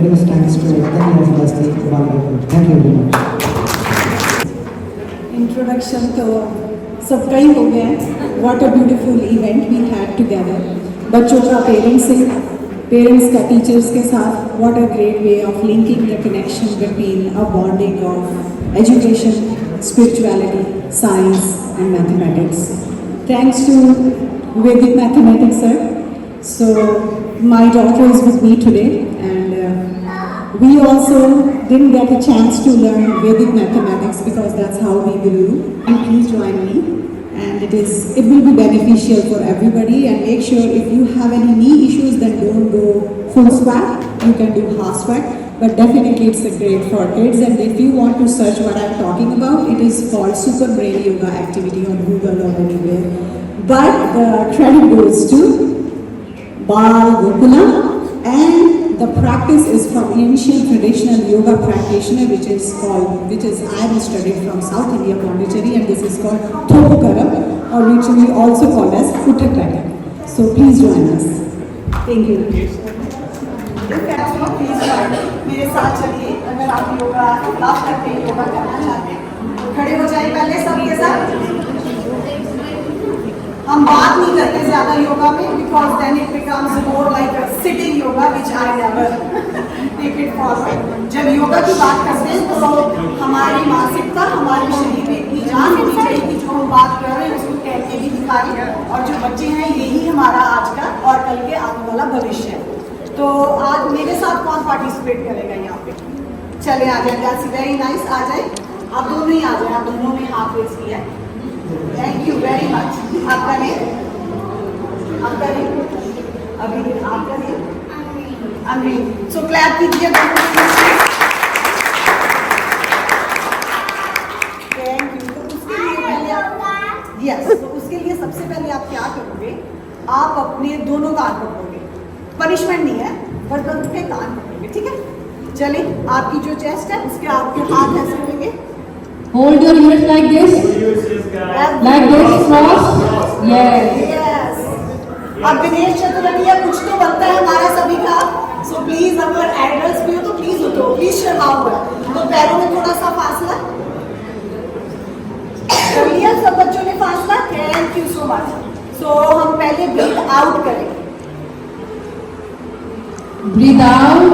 much thanks to Ratanji as well as the Bal Gopal. Thank you very much. Introduction to सब कई हो गए हैं. What a beautiful event we had together. बच्चों का parents का teachers के साथ, what a great way of linking the connection between a bonding of education, spirituality, science and mathematics. Thanks to Vedic Mathematics sir. So my daughter is with me today, and we also didn't get a chance to learn Vedic Mathematics because that's how we believe. And please join me. And it will be beneficial for everybody, and make sure if you have any knee issues, then don't go full squat, you can do half squat, but definitely it's a great for kids. And if you want to search what I'm talking about, it is called Super Brain Yoga activity on Google or anywhere. But the credit goes to Bal Gokulam, and the practice is from ancient traditional yoga practitioner, which is I have studied from South India, Pondicherry, and this is called Thopukaram, or which we also call as Uttakata. So please join us. Thank you. Please मेरे साथ चलिए. अगर आप योगा लाभ करते हैं, योगा करना चाहते हैं, खड़े हो जाए पहले सबके साथ. हम बात नहीं करते ज्यादा योगा में, because then it becomes more like a sitting yoga, which I never take it forward. जब योगा की बात करते हैं तो हमारी मानसिकता, हमारे शरीर में इतनी जान होनी चाहिए कि जो हम बात कर रहे हैं उसको कह के भी दिखाएं. और जो बच्चे हैं, यही हमारा आज का और कल के आने वाला भविष्य है. तो आज मेरे साथ कौन पार्टिसिपेट करेगा यहाँ पे? चले आ जाए. That's very nice. आ जाए आप दोनों ही आ जाए. आप दोनों ने हाथ रेज किया है. Thank you very much. आपका नेम? आपका नेम? अभी आपका नेम? अमरीन. सो क्लैप कीजिए. Thank you. तो उसके लिए पहले आप यस तो उसके लिए सबसे पहले आप क्या करोगे? आप अपने दोनों कान पकड़ोगे. पनिशमेंट नहीं है, बट पे कान पकड़ोगे. ठीक है? चलिए. आपकी जो चेस्ट है उसके आपके हाथ ऐसे होंगे. Hold your ears like this. Like this, cross. Yes. अब गणेश चतुर्थी है, कुछ तो बनता है हमारा सभी का. सो प्लीज अगर एडल्ट्स भी हो तो प्लीज उठो, प्लीज शर्माओ. तो पैरों में थोड़ा सा फासला कर लिया सब बच्चों ने फासला. Thank you so much. So हम पहले ब्रीथ आउट करेंगे. Breathe out.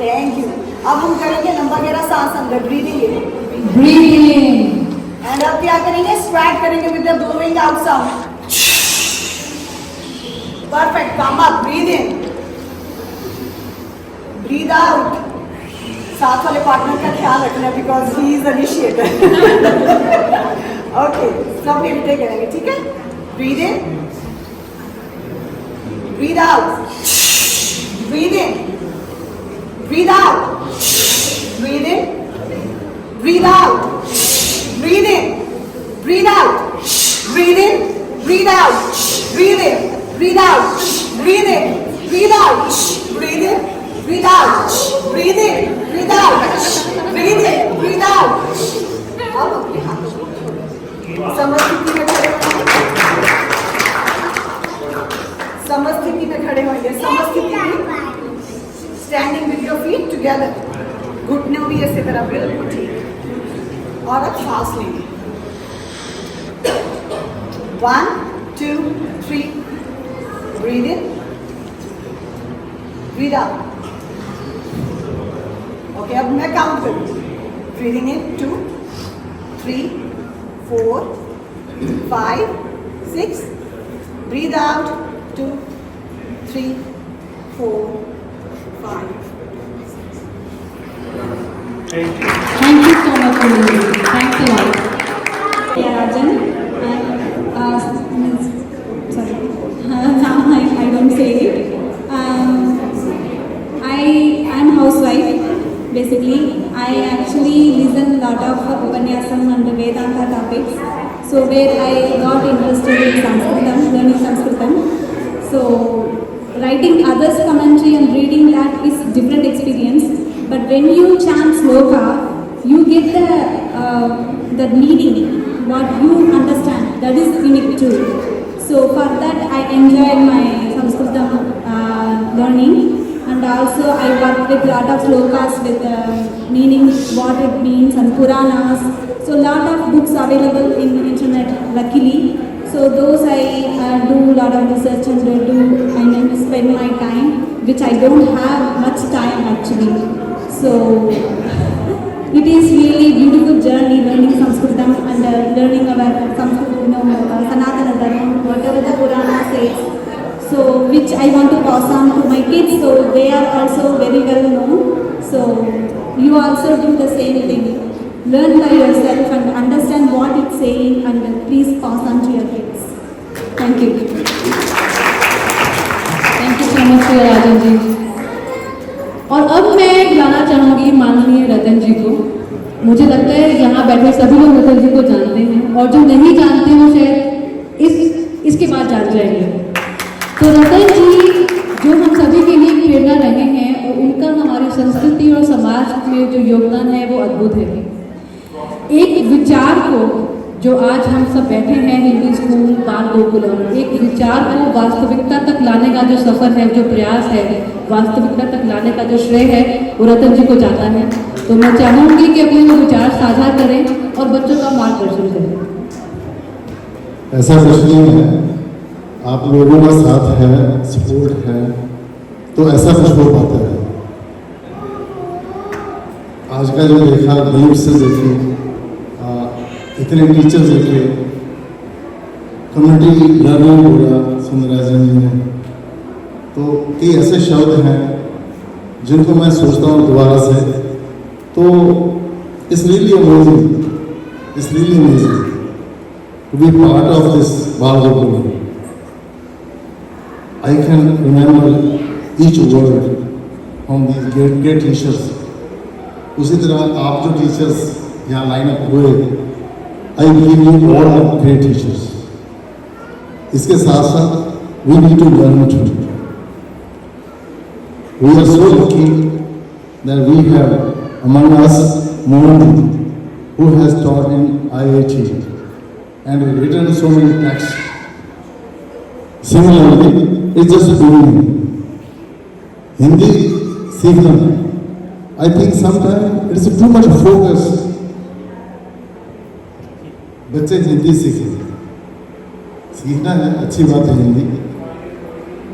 Thank you. अब हम करेंगे लंबा गहरा सांस अंदर. Breathing in. Breathe in. And अब क्या करेंगे? स्ट्रैक करेंगे with the blowing out sound. Perfect. Come up. Breathe in. Breathe out. साथ वाले पार्टनर का ख्याल रखना, because he is initiator. Okay. सब मिलते करेंगे. ठीक है? Breathe in. Breathe out. Breathe in. Breathe out. Breathe in. Breathe out. Breathe in. Breathe out. Breathe in. Breathe out. Breathe in. Breathe out. Breathe in. Breathe out. Breathe in. Breathe out. Breathe in. Breathe out. Breathe in. Breathe out. अब अपने हाथों को समस्थिति में खड़े होंगे. समस्थिति में खड़े होंगे. समस्थिति में standing with your feet together. घुटने भी ऐसे तरह बिल्कुल ठीक. और अब सांस लेंगे. 1 2 3. Breathe in. Breathe out. Okay. अब मैं काउंट करूँगी. Breathing in 2 3 4 5 6. Breathe out 2 3 4 5. Thank you so much for listening. Thanks a lot. Rajan, sorry, now I don't say it. I am housewife. Basically, I actually listen a lot of Upanyasam and Vedanta topics. So where I got interested in Sanskritam, learning Sanskritam. So writing others' commentary and reading that is different experience. But when you chant sloka, you get the meaning, what you understand. That is unique too. So for that, I enjoyed my Sanskritam learning, and also I worked with lot of slokas with meaning, what it means, and Puranas. So lot of books available in internet, luckily. So those I do a lot of research and spend my time, which I don't have much time actually. So it is really beautiful journey learning Sanskritam and learning our Sanatana Dharma, whatever the Purana says. So which I want to pass on to my kids, so they are also very well known. So you also do the same thing. Learn by yourself and understand what it's saying and please pass on to your kids. Thank you. Thank you so much Rajan ji. और अब मैं बुलाना चाहूँगी माननीय रतन जी को। मुझे लगता है यहाँ बैठे सभी लोग रतन जी को जानते हैं और जो नहीं जानते वो शायद इसके बाद जान जाएंगे। तो रतन जी जो हम सभी के लिए प्रेरणा रहे हैं और उनका हमारी संस्कृति और समाज में जो योगदान है वो अद्भुत है। एक विचार को जो आज हम सब बैठे हैं हिंदी स्कूल बाल गोकुलम, एक विचार को वास्तविकता तक लाने का जो सफ़र है, जो प्रयास है, वास्तविकता तक लाने का जो श्रेय है वो रतन जी को जाता है। तो मैं चाहूँगी कि अपने वो विचार साझा करें और बच्चों का मार्गदर्शन करें। ऐसा कुछ नहीं है, आप लोगों का साथ है, सपोर्ट है, तो ऐसा कुछ हो पाता है। आज का जो देखा नीट से देखे, इतने टीचर्स देखे, कम्युनिटी लर्निंग बोला सुंदराजन जी ने, तो कई ऐसे शब्द हैं जिनको मैं सोचता हूँ दोबारा से, तो it's really amazing, it's really amazing to be part of this Bal Gokulam. I can remember each word from these great teachers. उसी तरह आप जो टीचर्स यहाँ लाइन अप हुए, I believe you all are great teachers. इसके साथ साथ we need to learn too. We are so lucky that we have among us Mohan, who has taught in IIT and written so many texts. Similarly, it's just beginning. Hindi सीखना, I think sometimes it's too much focus. बच्चे हिंदी सीखें, सीखना है, अच्छी बात है हिंदी।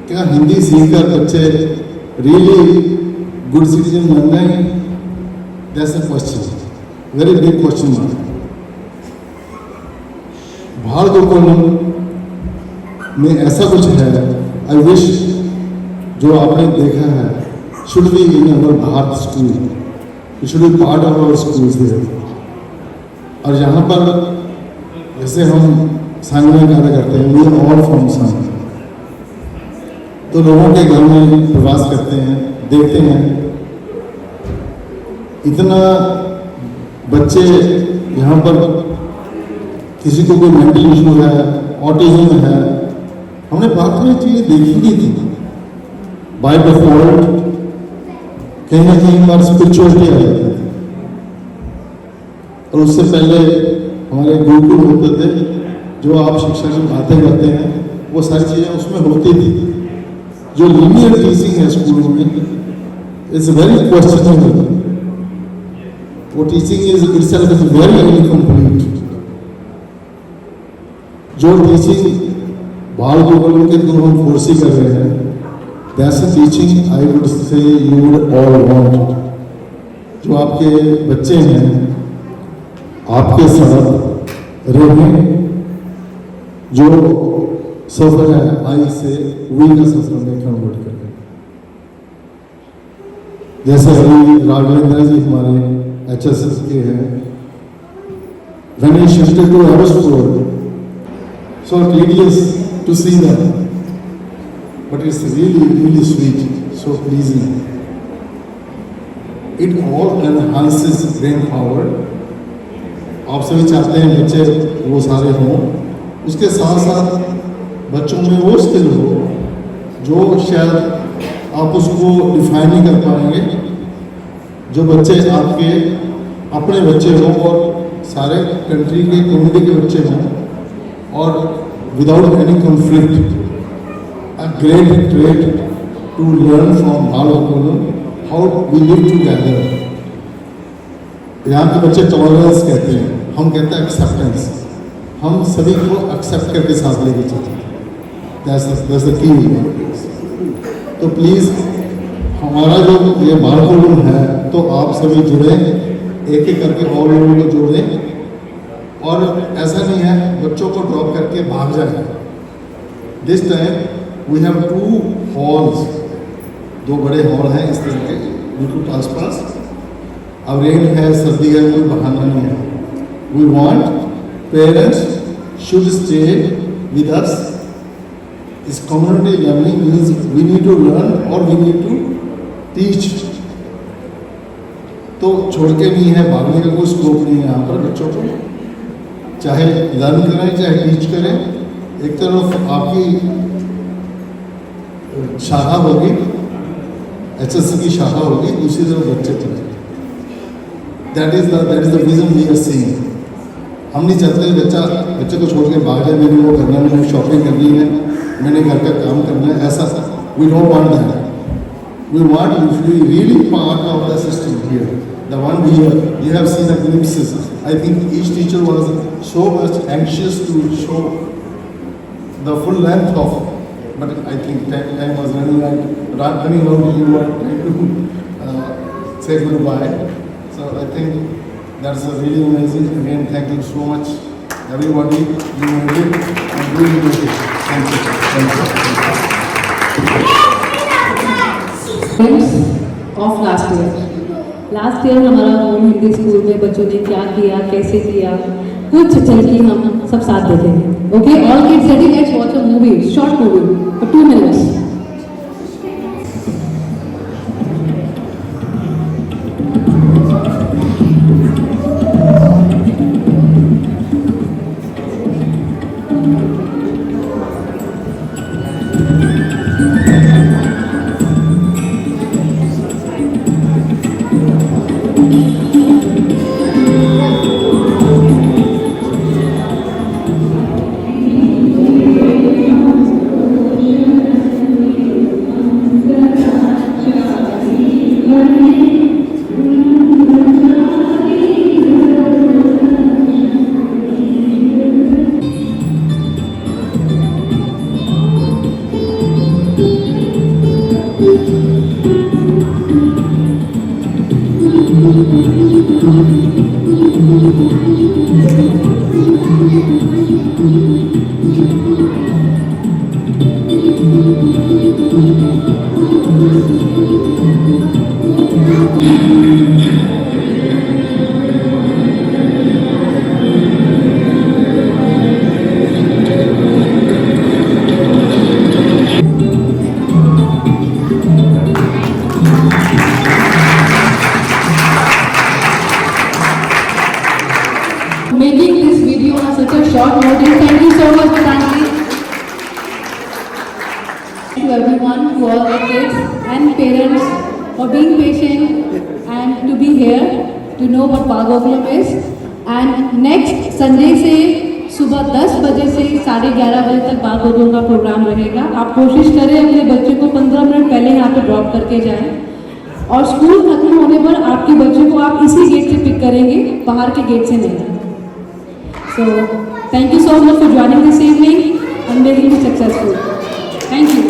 क्या हिंदी सीखकर बच्चे रियली गुड सिटीजन बन रहे हैं? That's a question, very big question mark. बाल गोकुलम में ऐसा कुछ है, आई विश जो आपने देखा है, should be in our Bharat school, it should be part of our schools there. और यहाँ पर जैसे हम संघ में कार्य करते हैं, वी आर ऑल फ्रॉम संघ, तो लोगों के घर में प्रवास करते हैं, देखते हैं इतना बच्चे यहाँ पर, किसी को कोई मेंटल इशू है, ऑटिज्म है, हमने बात में चीज़ें देखी नहीं थी। बाय डिफॉल्ट कहीं ना कहीं हमारी स्पिरिचुअलिटी आ जाती है, और उससे पहले हमारे गुरुकुल होते थे, जो आप शिक्षा की बातें करते हैं वो सारी चीज़ें उसमें होती थी। जो लीनियर टीचिंग है स्कूलों में इज वेरी क्वेश्चनेबल, वो teaching is itself is very incomplete. जो टीचिंग बाल गोकुलम के थ्रू हम फोर्सी कर रहे हैं, that's a teaching I would से यू वुड ऑल वांट। जो आपके बच्चे हैं आपके साथ रहें, जो सफर है आई से वी का सफर में कन्वर्ट करें। जैसे अभी राघवेंद्र जी हमारे HSS के हैं, when he shifted to Abbotsford, so tedious to see that, but it's really sweet, so pleasing. It all enhances brain power. आप सभी चाहते हैं बच्चे वो सारे हों, उसके साथ साथ बच्चों में वो स्किल हो जो शायद आप उसको डिफाइन नहीं कर पाएंगे। जो बच्चे आपके अपने बच्चे हों और सारे कंट्री के कम्युनिटी के बच्चे हों और without any conflict, a great trait to learn from Bal Gokulam how we live together. यहाँ के बच्चे टॉलरेंस कहते हैं, हम कहते हैं एक्सेप्टेंस, हम सभी को एक्सेप्ट करके साथ लेके चलते हैं। That's the key। तो प्लीज़ हमारा जो ये बालकोलम है, तो आप सभी जुड़े, एक एक करके और लोगों को जोड़ें, और ऐसा नहीं है बच्चों को ड्रॉप करके भाग जाए। This time we have 2 halls, 2 बड़े हॉल हैं इस तरह के बिल्कुल आस पास। अब रेन है, सर्दी है, कोई बहाना नहीं है। We want parents should stay with us. इस community learning means we need to learn और वी नीड टू टीच। तो छोड़ के नहीं है, भागने का कोई स्कोप नहीं है यहाँ पर बच्चों को। चाहे लर्न करें चाहे टीच करें, एक तरफ आपकी शाखा होगी, HSC की शाखा होगी, दूसरी तरफ बच्चे चले। That is the vision we are seeing. हम नहीं चाहते बच्चे को छोड़ के भाग जाए, मैंने वो करना है, मैंने शॉपिंग करनी है, मैंने घर का काम करना है, ऐसा we don't want that. We want you to be really part of the system here, the one you have seen the glimpses. I think each teacher was so much anxious to show the full length of, but I think time was running out. You were trying to say goodbye. So I think that's really amazing. Again, thank you so much, everybody. You made it and really made it. Thank you. Of last year हमारा home Hindi school में बच्चों ने क्या किया, कैसे किया, कुछ झलकी हम सब साथ देखेंगे। Okay, all kids ready, let's watch a movie, short movie for 2 minutes। Making this video on such a short notice. Thank you so much, Gitanjali. To everyone, to all the kids and parents for being patient and to be here to know what Balgokulam is. And next Sunday से सुबह 10 बजे से 11:30 बजे तक बालगोकुलम का programme रहेगा। आप कोशिश करें अपने बच्चे को 15 मिनट पहले यहाँ पे ड्रॉप करके जाएं, और स्कूल खत्म होने पर आपके बच्चे को आप इसी गेट से पिक करेंगे, बाहर के गेट से नहीं। So, thank you so much for joining this evening and making it successful. Thank you.